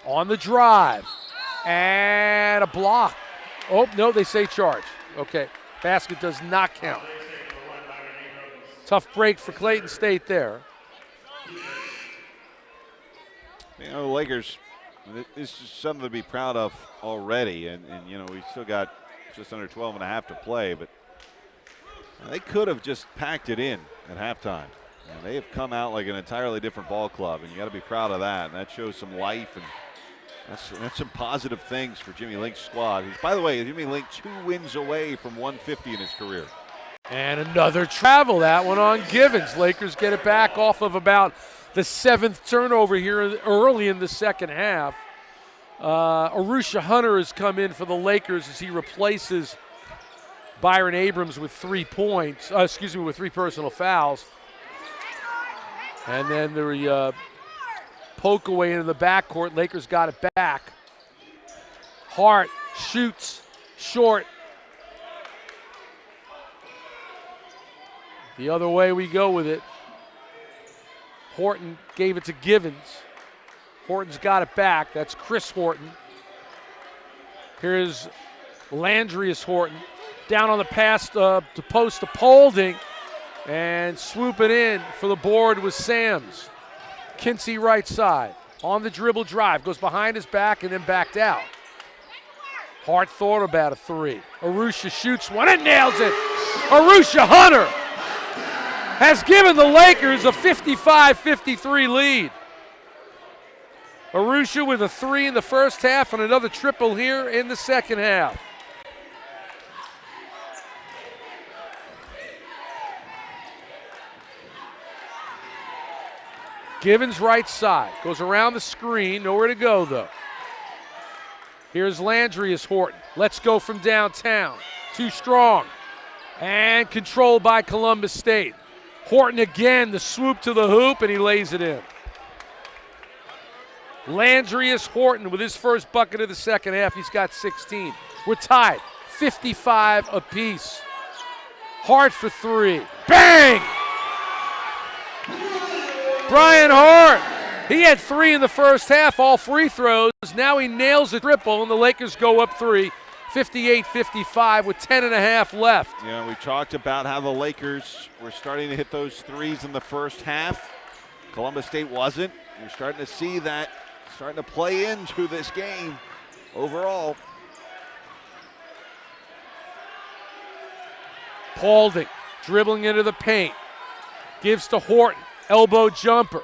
on the drive. And a block. Oh, no, they say charge. Okay, basket does not count. Tough break for Clayton State there. You know, the Lakers, this is something to be proud of already. And you know, we still got just under 12 and a half to play, but they could have just packed it in at halftime. And they have come out like an entirely different ball club, and you got to be proud of that. And that shows some life, and that's some positive things for Jimmy Link's squad. By the way, Jimmy Link 2 wins away from 150 in his career. And another travel, that one on Givens. Lakers get it back off of about the 7th turnover here early in the second half. Arusha Hunter has come in for the Lakers as he replaces Byron Abrams with 3 points, with 3 personal fouls. And then the poke away into the backcourt. Lakers got it back. Hart shoots short. The other way we go with it. Horton gave it to Givens. Horton's got it back. That's Chris Horton. Here's Landrius Horton. Down on the pass to post to Paulding. And swooping in for the board was Sams. Kinsey right side. On the dribble drive. Goes behind his back and then backed out. Hart thought about a 3. Arusha shoots one and nails it. Arusha Hunter has given the Lakers a 55-53 lead. Arusha with a 3 in the first half and another triple here in the second half. Givens right side, goes around the screen, nowhere to go though. Here's Landrius Horton, let's go from downtown. Too strong, and controlled by Columbus State. Horton again, the swoop to the hoop, and he lays it in. Landrius Horton with his first bucket of the second half, he's got 16. We're tied, 55 apiece. Hart for 3, bang! Brian Hart, he had 3 in the first half, all free throws. Now he nails a triple, and the Lakers go up 3, 58-55 with 10 and a half left. Yeah, we talked about how the Lakers were starting to hit those threes in the first half. Columbus State wasn't. You're starting to see that starting to play into this game overall. Paulding dribbling into the paint. Gives to Horton. Elbow jumper.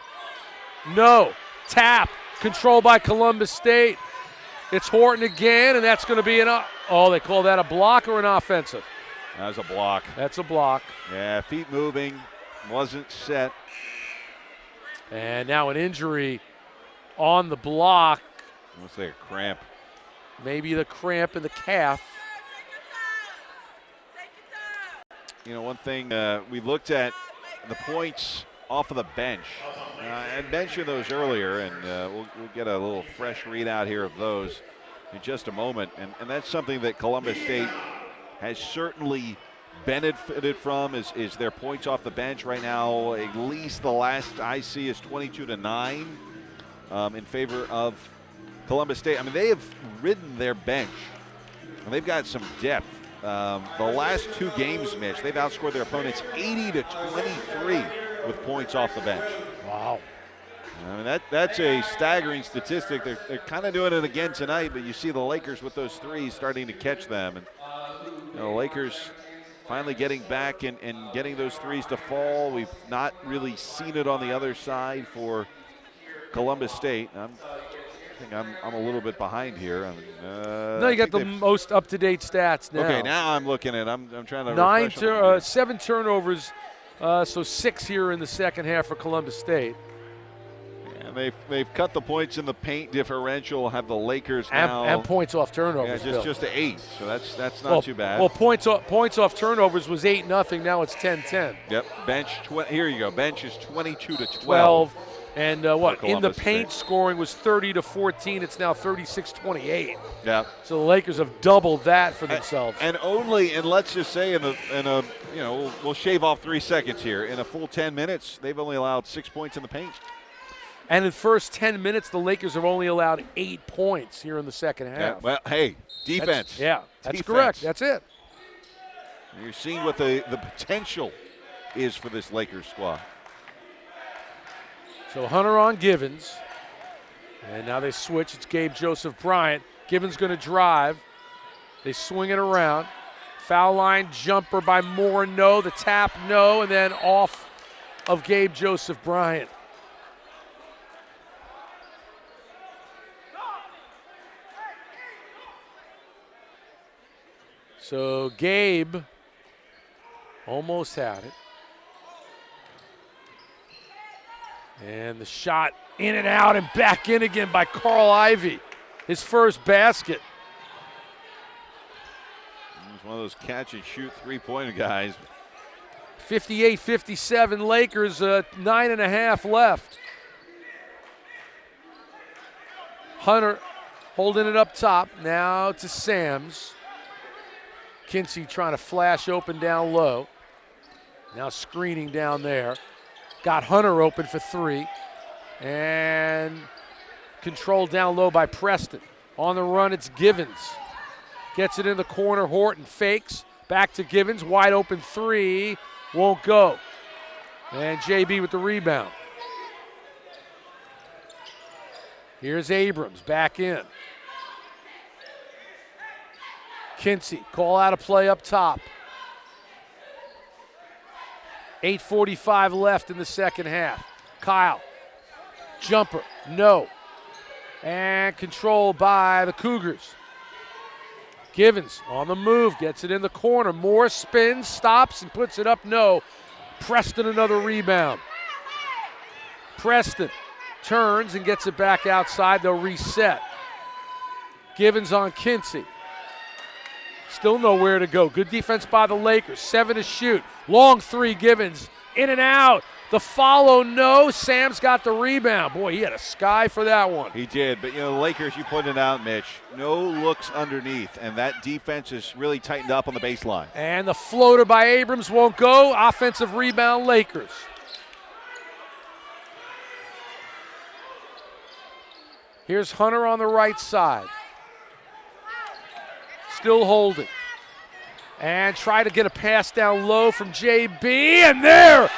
No. Tap. Controlled by Columbus State. It's Horton again, and that's going to be they call that a block or an offensive? That was a block. That's a block. Yeah, feet moving. Wasn't set. And now an injury on the block. Looks like a cramp. Maybe the cramp in the calf. You know, one thing we looked at the points off of the bench. I mentioned those earlier, and we'll get a little fresh readout here of those in just a moment. And that's something that Columbus State has certainly benefited from is their points off the bench right now. At least the last I see is 22-9 in favor of Columbus State. I mean, they have ridden their bench, and they've got some depth. The last 2 games, Mitch, they've outscored their opponents 80-23 with points off the bench. Wow. I mean, that's a staggering statistic. They're kind of doing it again tonight, but you see the Lakers with those threes starting to catch them. And you know, Lakers finally getting back and getting those threes to fall. We've not really seen it on the other side for Columbus State. I'm I think I'm a little bit behind here. No, you got the most up-to-date stats now. Okay, now I'm looking at. I'm trying to refresh on the 7 turnovers, so 6 here in the second half for Columbus State. And they've cut the points in the paint differential. Have the Lakers now and points off turnovers. Yeah, just to 8. So that's not too bad. Well, points off turnovers was 8-0. Now it's 10-10. Yep. Bench. Here you go. Bench is 22 to 12. And what in the paint State. scoring was 30-14. It's now 36-28. Yeah. So the Lakers have doubled that for themselves. And let's just say we'll shave off 3 seconds here. In a full 10 minutes, they've only allowed 6 points in the paint. And in the first 10 minutes, the Lakers have only allowed 8 points here in the second half. Yeah, well, hey, defense. That's correct. That's it. You're seeing what the potential is for this Lakers squad. So Hunter on Givens. And now they switch. It's Gabe Joseph Bryant. Givens going to drive. They swing it around. Foul line jumper by Moore, no. The tap, no. And then off of Gabe Joseph Bryant. So Gabe almost had it. And the shot in and out and back in again by Carl Ivey. His first basket. He's one of those catch-and-shoot three-pointer guys. 58-57 Lakers, 9.5 left. Hunter holding it up top. Now to Sams. Kinsey trying to flash open down low. Now screening down there. Got Hunter open for 3. And controlled down low by Preston. On the run, it's Givens. Gets it in the corner. Horton fakes. Back to Givens. Wide open 3. Won't go. And JB with the rebound. Here's Abrams back in. Kinsey, call out a play up top. 8:45 left in the second half. Kyle, jumper, no. And controlled by the Cougars. Givens on the move, gets it in the corner. Moore spins, stops, and puts it up, no. Preston another rebound. Preston turns and gets it back outside. They'll reset. Givens on Kinsey. Still nowhere to go. Good defense by the Lakers. 7 to shoot. Long 3, Givens. In and out. The follow, no. Sam's got the rebound. Boy, he had a sky for that one. He did, but the Lakers, you pointed out, Mitch, no looks underneath, and that defense is really tightened up on the baseline. And the floater by Abrams won't go. Offensive rebound, Lakers. Here's Hunter on the right side. Still holding. And try to get a pass down low from JB. And there,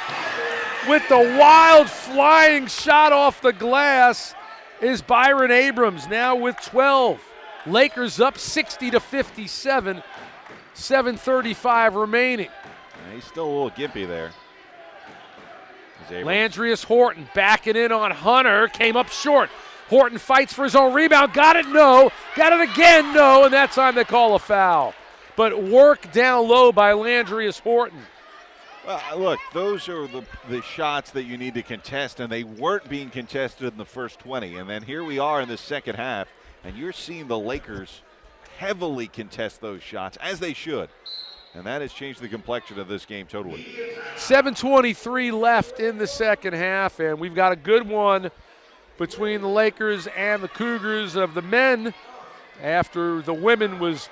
with the wild flying shot off the glass, is Byron Abrams, now with 12. Lakers up 60-57. 7:35 remaining. Yeah, he's still a little gimpy there. Landrius Horton backing in on Hunter. Came up short. Horton fights for his own rebound. Got it, no. Got it again, no. And that time they call a foul. But work down low by Landrius Horton. Well, look, those are the shots that you need to contest, and they weren't being contested in the first 20. And then here we are in the second half, and you're seeing the Lakers heavily contest those shots, as they should. And that has changed the complexion of this game totally. 7:23 left in the second half, and we've got a good one between the Lakers and the Cougars. Of the men, after the women was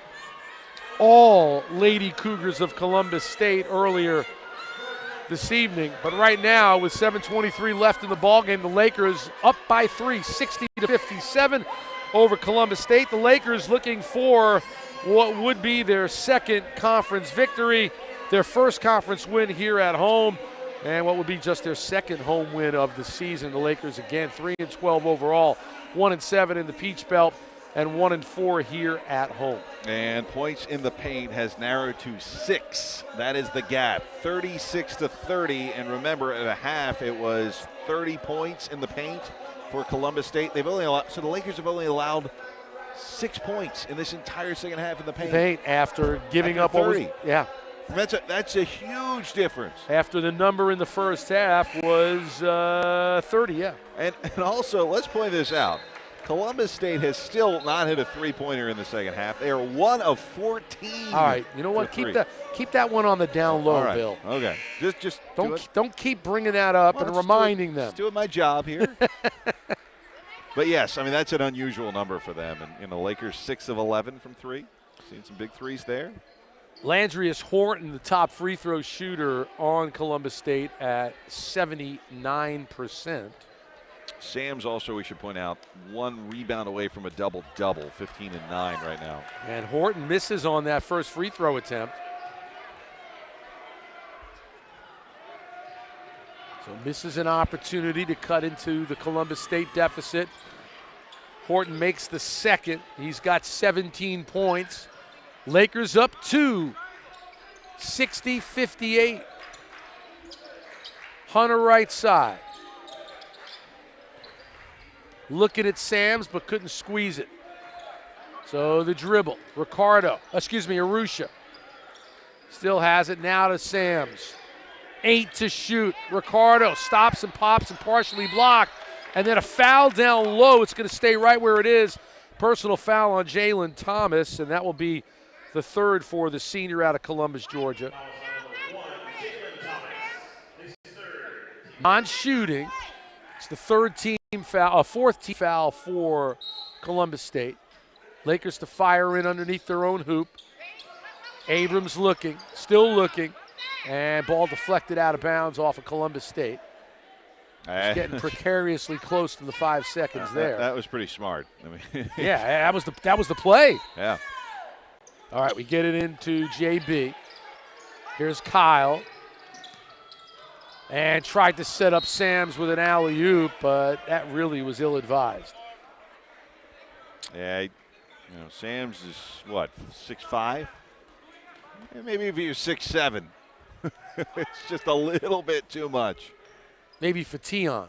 all Lady Cougars of Columbus State earlier this evening. But right now, with 7:23 left in the ballgame, the Lakers up by 3, 60-57 over Columbus State. The Lakers looking for what would be their second conference victory, their first conference win here at home, and what would be just their second home win of the season. The Lakers, again, 3-12 overall, 1-7 in the Peach Belt. and 1-4 here at home. And points in the paint has narrowed to 6. That is the gap, 36-30. And remember, at a half, it was 30 points in the paint for Columbus State. They've only allowed, so the Lakers have only allowed 6 points in this entire second half in the paint. After giving After up 30. yeah. That's a huge difference. After the number in the first half was 30, yeah. And also, let's point this out. Columbus State has still not hit a three-pointer in the second half. They are 1 of 14. All right, you know what? Keep that one on the down low, all right. Bill. Okay, just don't keep bringing that up and reminding them. Just doing my job here. But yes, I mean that's an unusual number for them. And the Lakers 6 of 11 from 3. Seen some big threes there. Landrius Horton, the top free throw shooter on Columbus State at 79%. Sam's also, we should point out, 1 rebound away from a double-double, 15 and 9 right now. And Horton misses on that first free throw attempt. So misses an opportunity to cut into the Columbus State deficit. Horton makes the second. He's got 17 points. Lakers up 2, 60-58. Hunter right side. Looking at Sams, but couldn't squeeze it. So the dribble. Arusha. Still has it now to Sams. 8 to shoot. Ricardo stops and pops and partially blocked. And then a foul down low. It's going to stay right where it is. Personal foul on Jalen Thomas, and that will be the third for the senior out of Columbus, Georgia. Non-shooting. It's the fourth team foul for Columbus State. Lakers to fire in underneath their own hoop. Abrams still looking, and ball deflected out of bounds off of Columbus State. It's getting precariously close to the 5 seconds there. That was pretty smart. I mean, yeah, that was the play. Yeah. All right, we get it into JB. Here's Kyle. And tried to set up Sams with an alley-oop, but that really was ill-advised. Yeah, Sams is what, 6'5"? Yeah, maybe if he was 6'7". It's just a little bit too much. Maybe for Tion.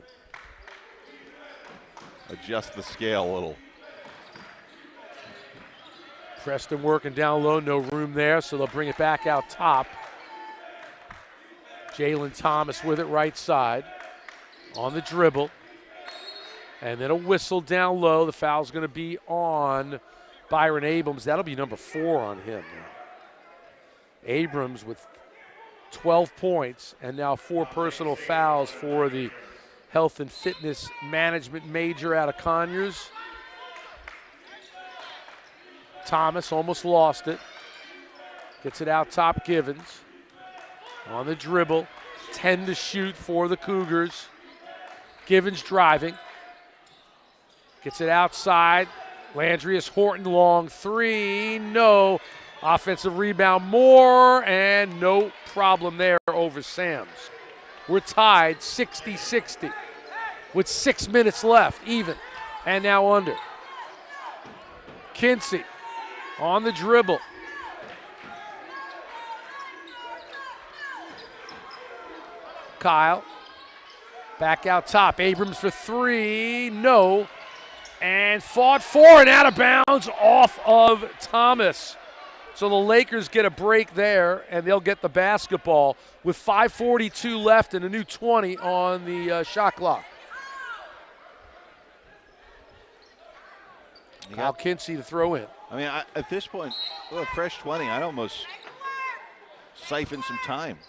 Adjust the scale a little. Preston working down low, no room there, so they'll bring it back out top. Jalen Thomas with it right side on the dribble. And then a whistle down low. The foul's going to be on Byron Abrams. That'll be number 4 on him now. Abrams with 12 points and now 4 personal fouls for the health and fitness management major out of Conyers. Thomas almost lost it. Gets it out top, Givens. On the dribble, 10 to shoot for the Cougars. Givens driving. Gets it outside. Landrius Horton, long 3, no. Offensive rebound, Moore, and no problem there over Sams. We're tied 60-60 with 6 minutes left, even, and now under. Kinsey on the dribble. Kyle, back out top. Abrams for 3, no. And fought for and out of bounds off of Thomas. So the Lakers get a break there, and they'll get the basketball with 5:42 left and a new 20 on the shot clock. Kyle Kinsey to throw in. I mean, at this point, a fresh 20, I'd almost siphon some time.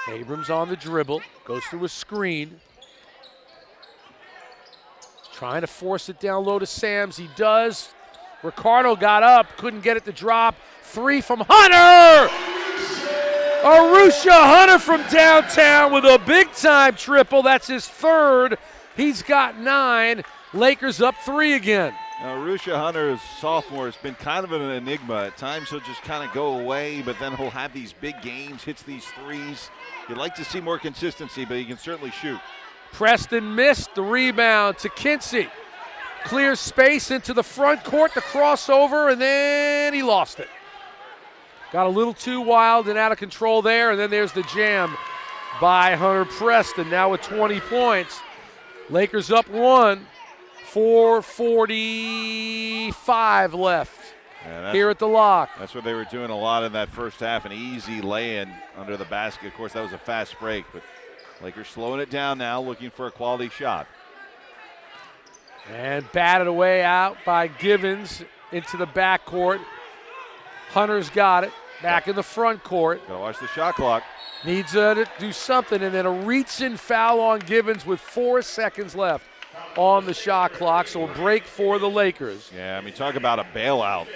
Abrams on the dribble, goes through a screen. Trying to force it down low to Sams. He does. Ricardo got up, couldn't get it to drop. 3 from Hunter! Arusha Hunter from downtown with a big-time triple. That's his 3rd. He's got 9. Lakers up 3 again. Now, Arusha Hunter, is sophomore, has been kind of an enigma. At times he'll just kind of go away, but then he'll have these big games, hits these threes. You'd like to see more consistency, but he can certainly shoot. Preston missed the rebound to Kinsey. clears space into the front court, the crossover, and then he lost it. Got a little too wild and out of control there, and then there's the jam by Hunter Preston, now with 20 points. Lakers up 1, 4:45 left here at the lock. That's what they were doing a lot in that first half, an easy lay-in under the basket. Of course, that was a fast break, but Lakers slowing it down now, looking for a quality shot. And batted away out by Givens into the backcourt. Hunter's got it. Back in the front court. Gotta watch the shot clock. Needs to do something, and then a reach-in foul on Givens with 4 seconds left on the shot clock, so a break for the Lakers. Yeah, I mean, talk about a bailout.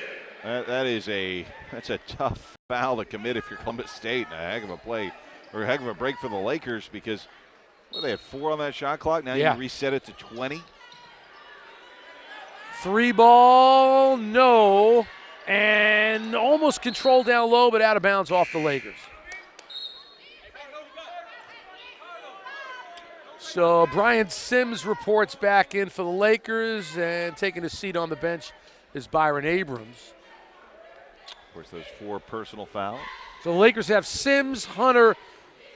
That's a tough foul to commit if you're Columbus State, and a heck of a play, or a heck of a break for the Lakers because they had 4 on that shot clock. Now you reset it to 20. 3 ball, no, and almost controlled down low, but out of bounds off the Lakers. So Brian Sims reports back in for the Lakers, and taking a seat on the bench is Byron Abrams. Of course, those 4 personal fouls. So the Lakers have Sims, Hunter,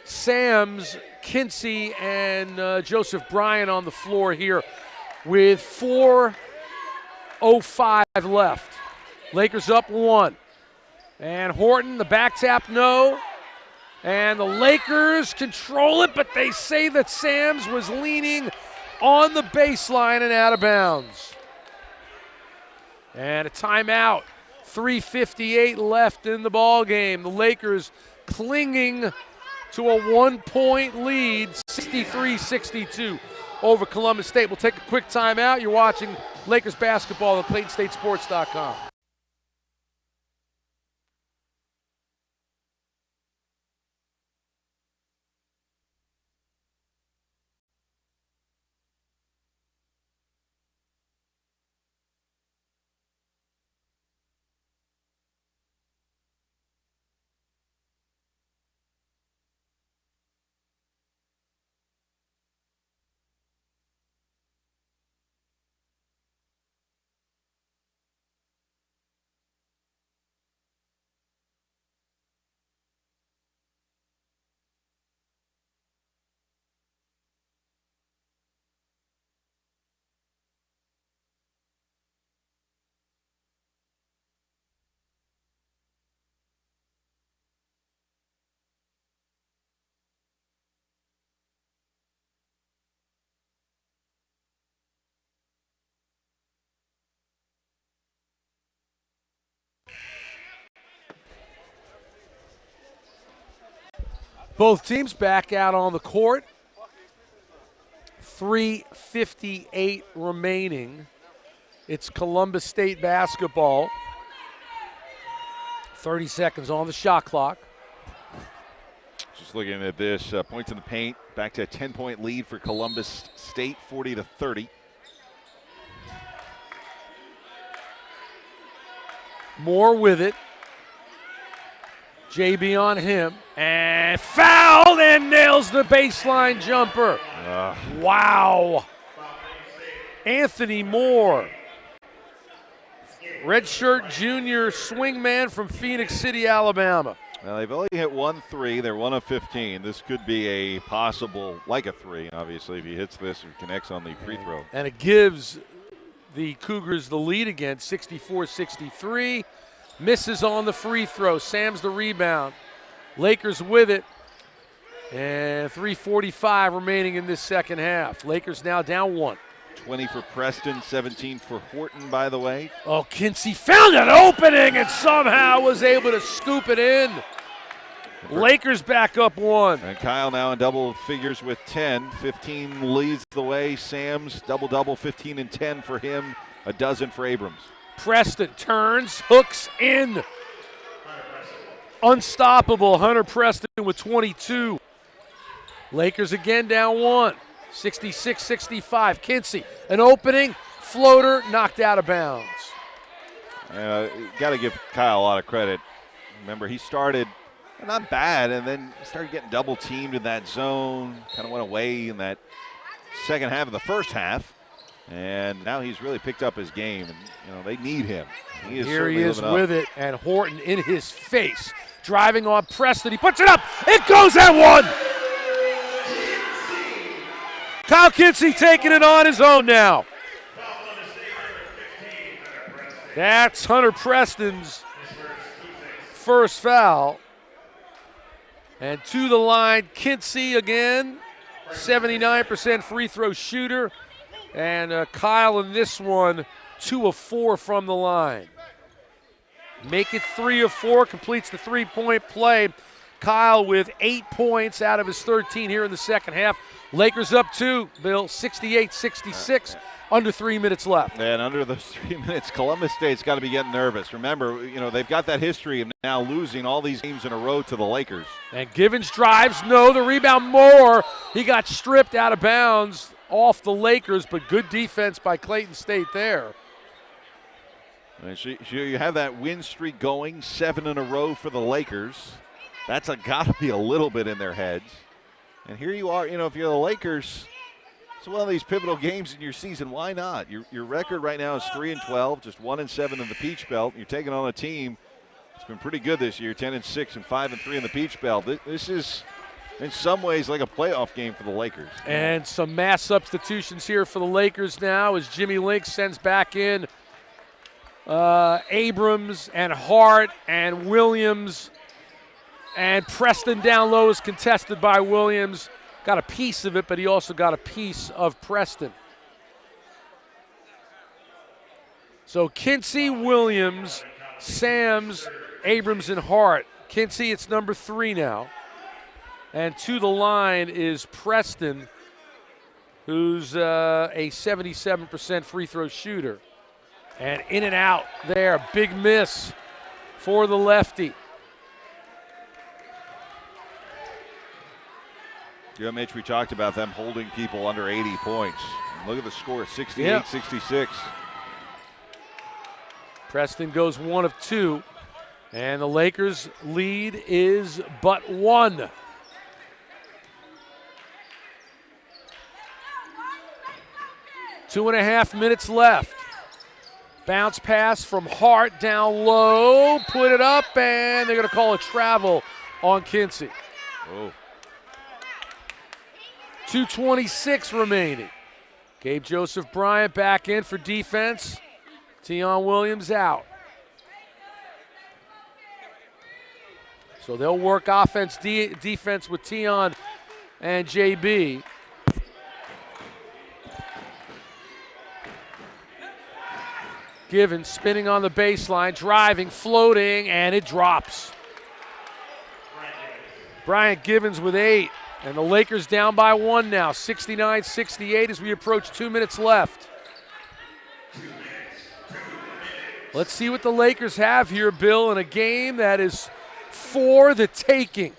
Sams, Kinsey, and Joseph Bryan on the floor here with 4:05 left. Lakers up 1. And Horton, the back tap, no. And the Lakers control it, but they say that Sams was leaning on the baseline and out of bounds. And a timeout. 3:58 left in the ball game. The Lakers clinging to a 1-point lead, 63-62 over Columbus State. We'll take a quick timeout. You're watching Lakers basketball on ClaytonStateSports.com. Both teams back out on the court. 3:58 remaining. It's Columbus State basketball. 30 seconds on the shot clock. Just looking at this, points in the paint, back to a 10-point lead for Columbus State, 40-30. Moore with it. JB on him, and fouled and nails the baseline jumper. Wow. Anthony Moore, redshirt junior swingman from Phoenix City, Alabama. Well, they've only hit 1 3. They're 1 of 15. This could be a possible, like a 3, obviously, if he hits this or connects on the free throw. And it gives the Cougars the lead again, 64-63. Misses on the free throw. Sam's the rebound. Lakers with it. And 3:45 remaining in this second half. Lakers now down 1. 20 for Preston, 17 for Horton, by the way. Oh, Kinsey found an opening and somehow was able to scoop it in. Lakers back up 1. And Kyle now in double figures with 10. 15 leads the way. Sam's double-double, 15 and 10 for him, a dozen for Abrams. Preston turns, hooks in. Unstoppable. Hunter Preston with 22. Lakers again down 1. 66-65. Kinsey, an opening, floater, knocked out of bounds. Got to give Kyle a lot of credit. Remember, he started not bad, and then started getting double teamed in that zone. Kind of went away in that second half of the first half. And now he's really picked up his game, and they need him. Here he is with it, and Horton in his face, driving on Preston. He puts it up. It goes at one. Kyle Kinsey taking it on his own now. That's Hunter Preston's first foul. And to the line, Kinsey again, 79% free throw shooter. And Kyle in this one, 2 of 4 from the line. Make it 3 of 4, completes the three-point play. Kyle with 8 points out of his 13 here in the second half. Lakers up 2, Bill, 68-66, under 3 minutes left. And under those 3 minutes, Columbus State's got to be getting nervous. Remember, they've got that history of now losing all these games in a row to the Lakers. And Givens drives, no, the rebound more. He got stripped out of bounds off the Lakers, but good defense by Clayton State there. And so you have that win streak going, 7 in a row for the Lakers. That's got to be a little bit in their heads. And here you are, if you're the Lakers, it's one of these pivotal games in your season. Why not? Your record right now is 3-12, just 1-7 in the Peach Belt. You're taking on a team that's been pretty good this year, 10-6 and 5-3 in the Peach Belt. This is, in some ways, like a playoff game for the Lakers. And some mass substitutions here for the Lakers now as Jimmy Link sends back in Abrams and Hart and Williams. And Preston down low is contested by Williams. Got a piece of it, but he also got a piece of Preston. So Kinsey, Williams, Sams, Abrams, and Hart. Kinsey, it's number 3 now. And to the line is Preston, who's a 77% free throw shooter. And in and out there, big miss for the lefty. Yeah, Mitch, we talked about them holding people under 80 points. Look at the score, 68-66. Preston goes 1 of 2, and the Lakers' lead is but 1. Two and a half minutes left. Bounce pass from Hart down low, put it up, and they're going to call a travel on Kinsey. Oh. 2:26 remaining. Gabe Joseph Bryant back in for defense. Tion Williams out. So they'll work offense, defense with Tion and JB. Givens spinning on the baseline, driving, floating, and it drops. Bryant Givens with 8. And the Lakers down by 1 now, 69-68 as we approach 2 minutes left. Let's see what the Lakers have here, Bill, in a game that is for the taking.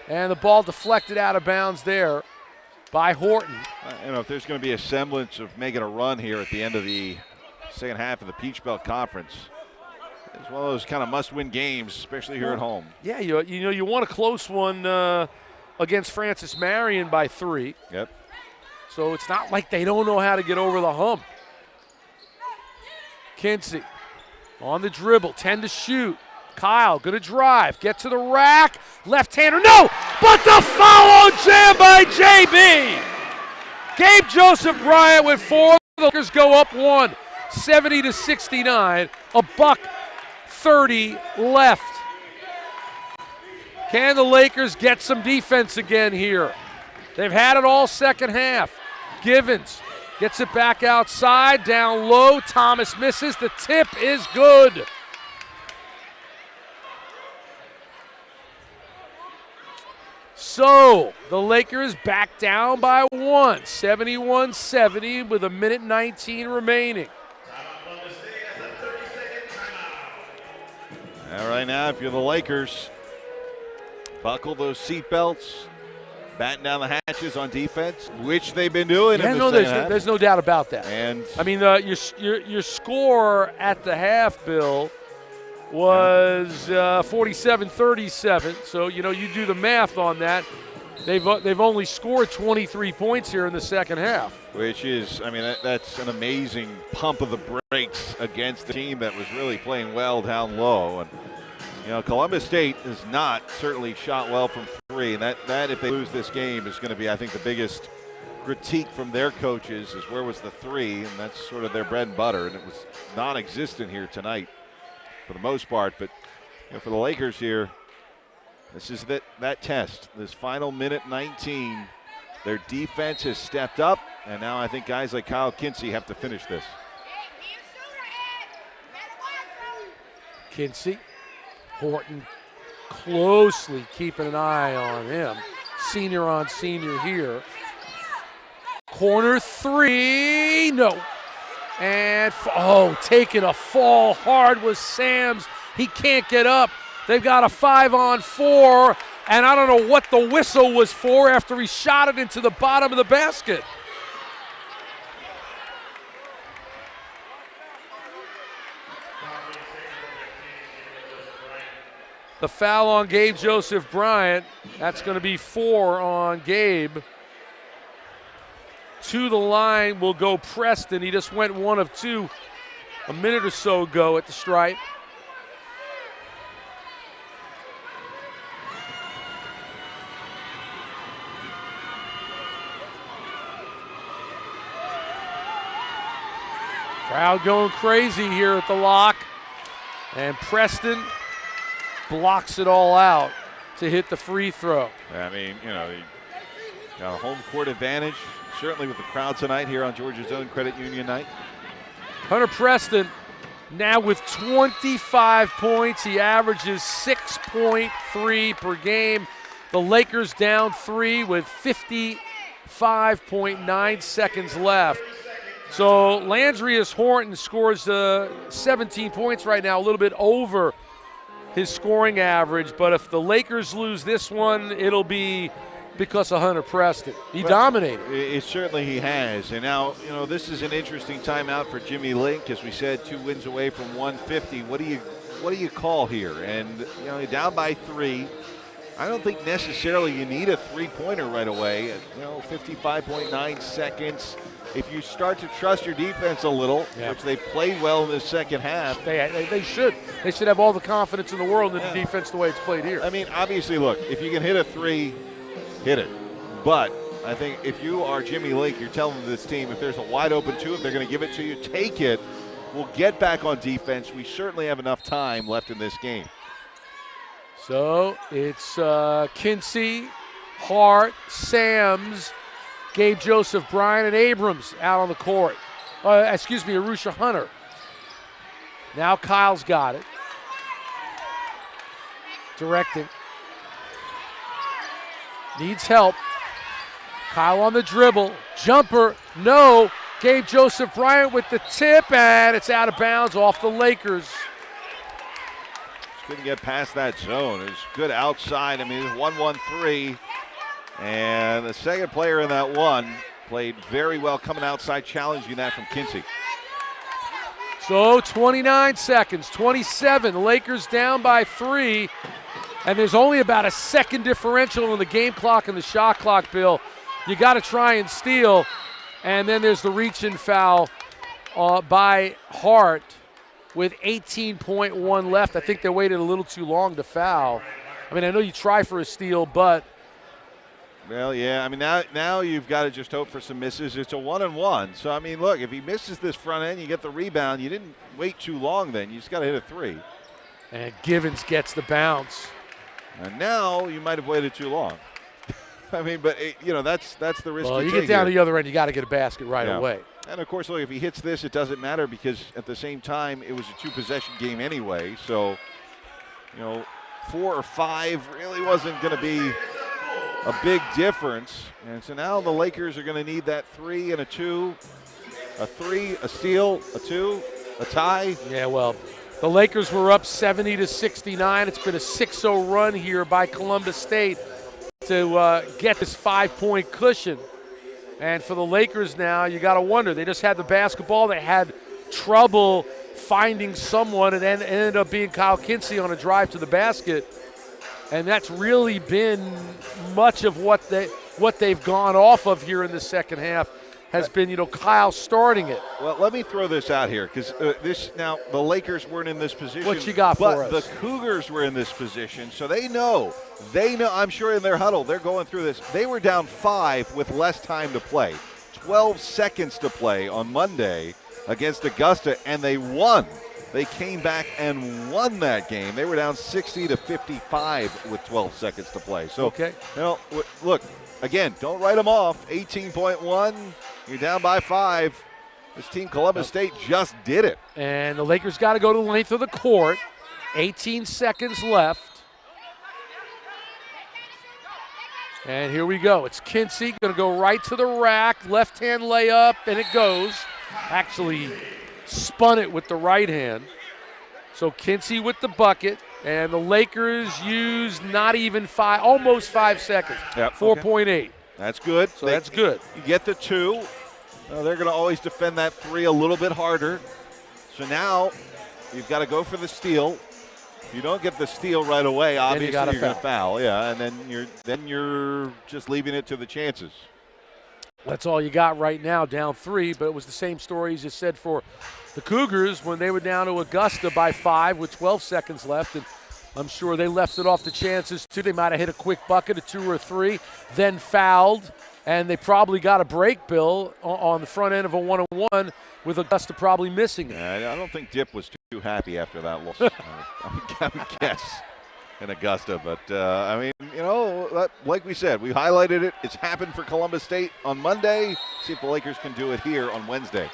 And the ball deflected out of bounds there by Horton. If there's going to be a semblance of making a run here at the end of the second half of the Peach Belt Conference, it's one of those kind of must-win games, especially here at home. Yeah, you want a close one against Francis Marion by 3. Yep. So it's not like they don't know how to get over the hump. Kinsey on the dribble, 10 to shoot. Kyle gonna drive, get to the rack, left-hander, no! But the follow jam by JB! Gabe Joseph Bryant with 4. The Lakers go up 1, 70-69, $1:30 left. Can the Lakers get some defense again here? They've had it all second half. Givens gets it back outside, down low. Thomas misses. The tip is good. So the Lakers back down by 1, 71-70 with 1:19 remaining. All right, now if you're the Lakers, buckle those seatbelts, batten down the hatches on defense, which they've been doing. Yeah, in no, the second half. there's no doubt about that. And I mean, your score at the half, Bill, was 47-37. So you do the math on that. They've only scored 23 points here in the second half. Which is, I mean, that's an amazing pump of the brakes against a team that was really playing well down low. And, you know, Columbus State has not certainly shot well from three. And that if they lose this game, is going to be, I think, the biggest critique from their coaches is where was the three, and that's sort of their bread and butter. And it was non-existent here tonight for the most part. But, you know, for the Lakers here, this is that test, this final minute 19. Their defense has stepped up, and now I think guys like Kyle Kinsey have to finish this. Kinsey, Horton closely keeping an eye on him. Senior on senior here. Corner three, no. And, taking a fall hard was Sams. He can't get up. They've got a 5-on-4, and I don't know what the whistle was for after he shot it into the bottom of the basket. The foul on Gabe Joseph Bryant. That's going to be 4 on Gabe. To the line will go Preston. He just went 1 of 2 a minute or so ago at the stripe. Crowd going crazy here at the lock. And Preston blocks it all out to hit the free throw. I mean, you know, got a home court advantage, certainly with the crowd tonight here on Georgia's own Credit Union night. Hunter Preston now with 25 points. He averages 6.3 per game. The Lakers down 3 with 55.9 seconds left. So Landrius Horton scores 17 points right now, a little bit over his scoring average. But if the Lakers lose this one, it'll be because of Hunter Preston. He dominated. It certainly he has. And now, you know, this is an interesting timeout for Jimmy Link. As we said, 2 wins away from 150. What do you call here? And, you know, you're down by 3. I don't think necessarily you need a three-pointer right away. You know, 55.9 seconds. If you start to trust your defense a little, which they played well in the second half. They should. They should have all the confidence in the world in the defense the way it's played here. I mean, obviously, look, if you can hit a 3, hit it. But I think if you are Jimmy Lake, you're telling this team if there's a wide open 2, if they're going to give it to you, take it. We'll get back on defense. We certainly have enough time left in this game. So it's Kinsey, Hart, Sams, Gabe Joseph Bryant, and Abrams out on the court. Arusha Hunter. Now Kyle's got it. Directing. Needs help. Kyle on the dribble. Jumper, no. Gabe Joseph Bryant with the tip, and it's out of bounds off the Lakers. Couldn't get past that zone. It was good outside. I mean, it was 1-1-3. And the second player in that one played very well coming outside, challenging that from Kinsey. So 29 seconds, 27. The Lakers down by 3. And there's only about a second differential on the game clock and the shot clock, Bill. You got to try and steal. And then there's the reach-in foul by Hart with 18.1 left. I think they waited a little too long to foul. I mean, I know you try for a steal, but. Well, yeah, I mean, now you've got to just hope for some misses. It's a 1-and-1. So, I mean, look, if he misses this front end, you get the rebound. You didn't wait too long then. You just got to hit a 3. And Givens gets the bounce. And now you might have waited too long. I mean, but, that's the risk Well, you you take get down here. to the other end, you got to get a basket right away. And, of course, look, if he hits this, it doesn't matter because at the same time, it was a 2-possession game anyway. So, 4 or 5 really wasn't going to be a big difference. And so now the Lakers are going to need that 3 and a 2, a 3, a steal, a 2, a tie. Yeah, well, the Lakers were up 70-69. It's been a 6-0 run here by Columbus State to get this 5-point cushion. And for the Lakers now, you got to wonder. They just had the basketball. They had trouble finding someone, and then ended up being Kyle Kinsey on a drive to the basket. And that's really been much of what they've gone off of here in the second half has been, Kyle starting it. Well, let me throw this out here because the Lakers weren't in this position. What you got for us? But the Cougars were in this position, so they know. I'm sure in their huddle, they're going through this. They were down 5 with less time to play, 12 seconds to play on Monday against Augusta, and they won. They came back and won that game. They were down 60-55 with 12 seconds to play. So, okay. Look, again, don't write them off. 18.1, you're down by 5. This team, Columbus State, just did it. And the Lakers got to go to the length of the court. 18 seconds left. And here we go. It's Kinsey going to go right to the rack. Left-hand layup, and it goes. Actually spun it with the right hand. So Kinsey with the bucket, and the Lakers used not even almost 5 seconds. Yep, 4.8. Okay. That's good. So that's good. You get the 2. They're going to always defend that 3 a little bit harder. So now you've got to go for the steal. If you don't get the steal right away, obviously you're going to foul. Yeah, and then you're just leaving it to the chances. That's all you got right now, down 3, but it was the same story as you said for the Cougars when they were down to Augusta by 5 with 12 seconds left, and I'm sure they left it off the chances too. They might have hit a quick bucket, a 2 or 3, then fouled, and they probably got a break, Bill, on the front end of a 1-on-1 with Augusta probably missing it. I don't think Dip was too happy after that loss. I would guess. In Augusta, but like we said, we highlighted it. It's happened for Columbus State on Monday. See if the Lakers can do it here on Wednesday.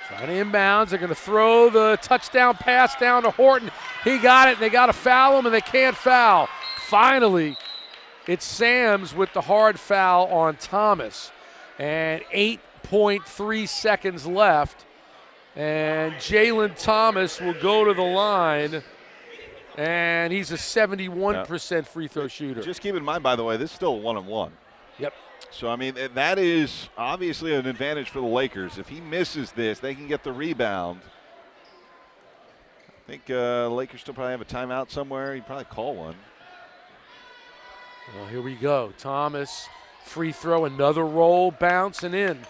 Trying to inbounds. They're going to throw the touchdown pass down to Horton. He got it, and they got to foul him, and they can't foul. Finally, it's Sams with the hard foul on Thomas, and 8.3 seconds left, and Jalen Thomas will go to the line. And he's a 71% free throw shooter. Just keep in mind, by the way, this is still 1-on-1. Yep. So, that is obviously an advantage for the Lakers. If he misses this, they can get the rebound. I think Lakers still probably have a timeout somewhere. He'd probably call one. Well, here we go. Thomas, free throw, another roll, bouncing in.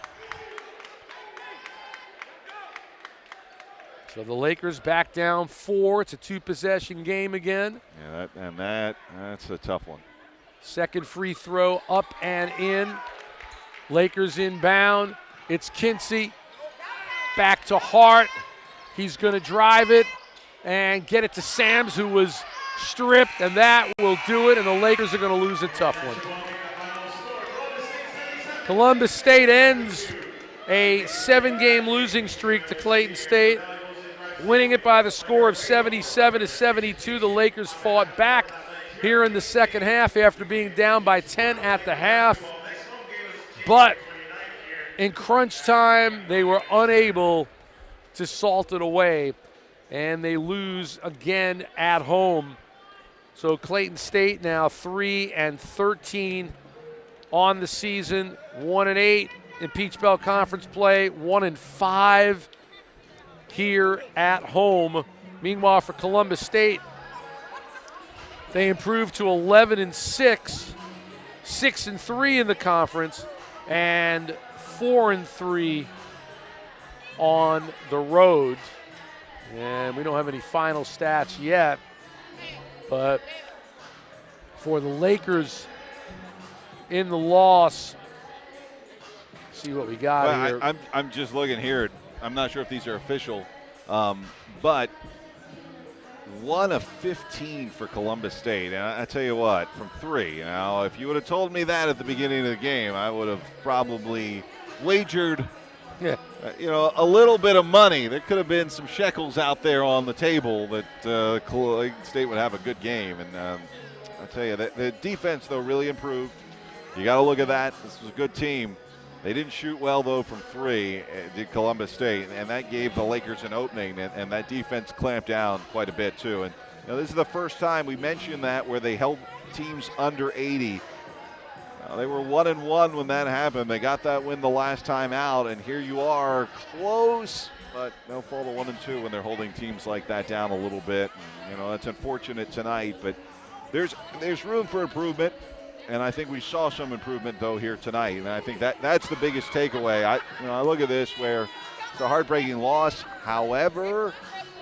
So the Lakers back down 4. It's a 2-possession game again. Yeah, that's a tough one. Second free throw up and in. Lakers inbound. It's Kinsey. Back to Hart. He's going to drive it and get it to Sams, who was stripped, and that will do it, and the Lakers are going to lose a tough one. Columbus State ends a 7-game losing streak to Clayton State, winning it by the score of 77-72. The Lakers fought back here in the second half after being down by 10 at the half. But in crunch time, they were unable to salt it away, and they lose again at home. So Clayton State now 3-13 on the season, 1-8 in Peach Belt Conference play, 1-5 here at home. Meanwhile, for Columbus State, they improved to 11-6, 6-3 in the conference, and 4-3 on the road. And we don't have any final stats yet, but for the Lakers in the loss, see what we got here. I'm just looking here. I'm not sure if these are official, but 1 of 15 for Columbus State. And I tell you what, from 3. Now, if you would have told me that at the beginning of the game, I would have probably wagered, a little bit of money. There could have been some shekels out there on the table that Clayton State would have a good game. And I tell you, the defense, though, really improved. You got to look at that. This was a good team. They didn't shoot well, though, from 3, did Columbus State, and that gave the Lakers an opening, and that defense clamped down quite a bit, too. And this is the first time we mentioned that where they held teams under 80. They were 1-1 when that happened. They got that win the last time out, and here you are, close, but they'll fall to 1-2 when they're holding teams like that down a little bit. And, that's unfortunate tonight, but there's room for improvement, and I think we saw some improvement though here tonight. And I think that's the biggest takeaway. I look at this where it's a heartbreaking loss. However,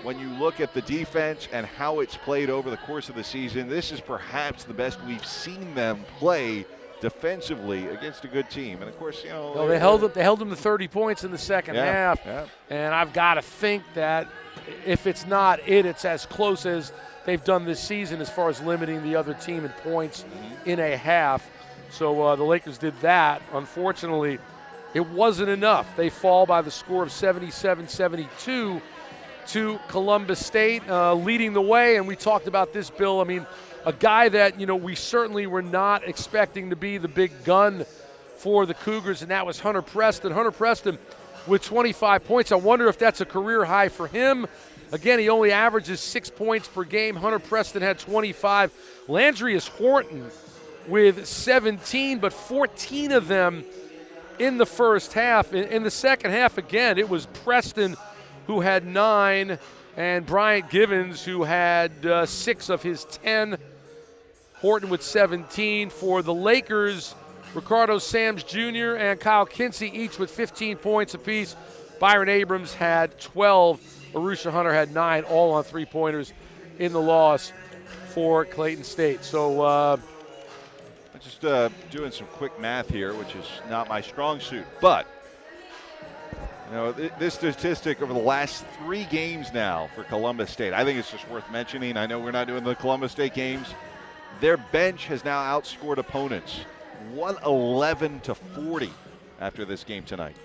when you look at the defense and how it's played over the course of the season, this is perhaps the best we've seen them play defensively against a good team. And of course, they held them to 30 points in the second half. Yeah. And I've got to think that if it's not it's as close as they've done this season as far as limiting the other team in points in a half. So the Lakers did that. Unfortunately, it wasn't enough. They fall by the score of 77-72 to Columbus State, leading the way. And we talked about this, Bill. I mean, a guy that, we certainly were not expecting to be the big gun for the Cougars, and that was Hunter Preston. Hunter Preston with 25 points. I wonder if that's a career high for him. Again, he only averages 6 points per game. Hunter Preston had 25. Landrius Horton with 17, but 14 of them in the first half. In the second half, again, it was Preston who had 9 and Bryant Givens who had 6 of his 10. Horton with 17. For the Lakers, Ricardo Sams Jr. and Kyle Kinsey each with 15 points apiece. Byron Abrams had 12. Arusha Hunter had 9, all on three-pointers in the loss for Clayton State. So just doing some quick math here, which is not my strong suit. But, this statistic over the last 3 games now for Columbus State, I think it's just worth mentioning. I know we're not doing the Columbus State games. Their bench has now outscored opponents 111-40 after this game tonight.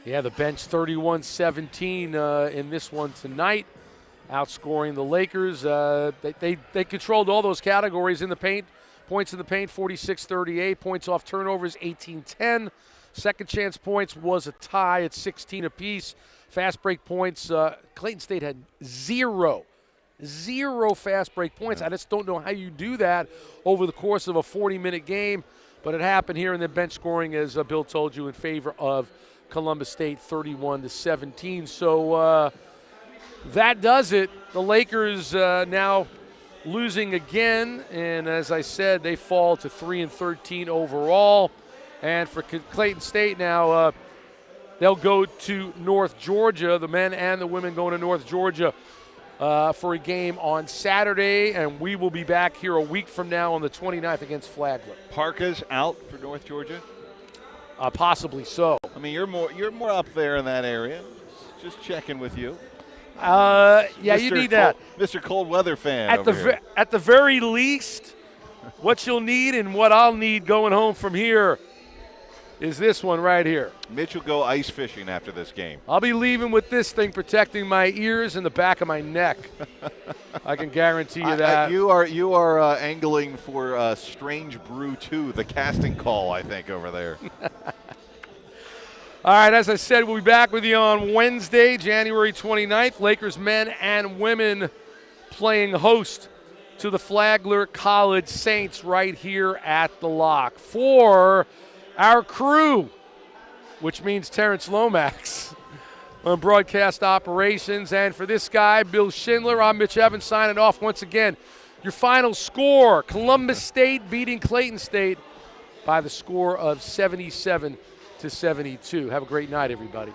Yeah, the bench 31-17 in this one tonight, outscoring the Lakers. They controlled all those categories in the paint. Points in the paint, 46-38. Points off turnovers, 18-10. Second chance points was a tie at 16 apiece. Fast break points, Clayton State had zero fast break points. I just don't know how you do that over the course of a 40-minute game, but it happened here in the bench scoring, as Bill told you, in favor of Columbus State, 31-17. So that does it. The Lakers now losing again, and as I said, they fall to 3-13 overall. And for Clayton State now, they'll go to North Georgia. The men and the women going to North Georgia for a game on Saturday, and we will be back here a week from now on the 29th against Flagler. Parka's out for North Georgia? Possibly so. I mean, you're more up there in that area. Just checking with you. Yeah, you need that. Mr. Cold Weather fan At the very least, what you'll need and what I'll need going home from here is this one right here. Mitch will go ice fishing after this game. I'll be leaving with this thing protecting my ears and the back of my neck. I can guarantee you that. You are angling for Strange Brew 2, the casting call, I think, over there. All right, as I said, we'll be back with you on Wednesday, January 29th. Lakers men and women playing host to the Flagler College Saints right here at the Lock. For our crew, which means Terrence Lomax on broadcast operations, and for this guy, Bill Schindler, I'm Mitch Evans signing off once again. Your final score, Columbus State beating Clayton State by the score of 77-72. Have a great night, everybody.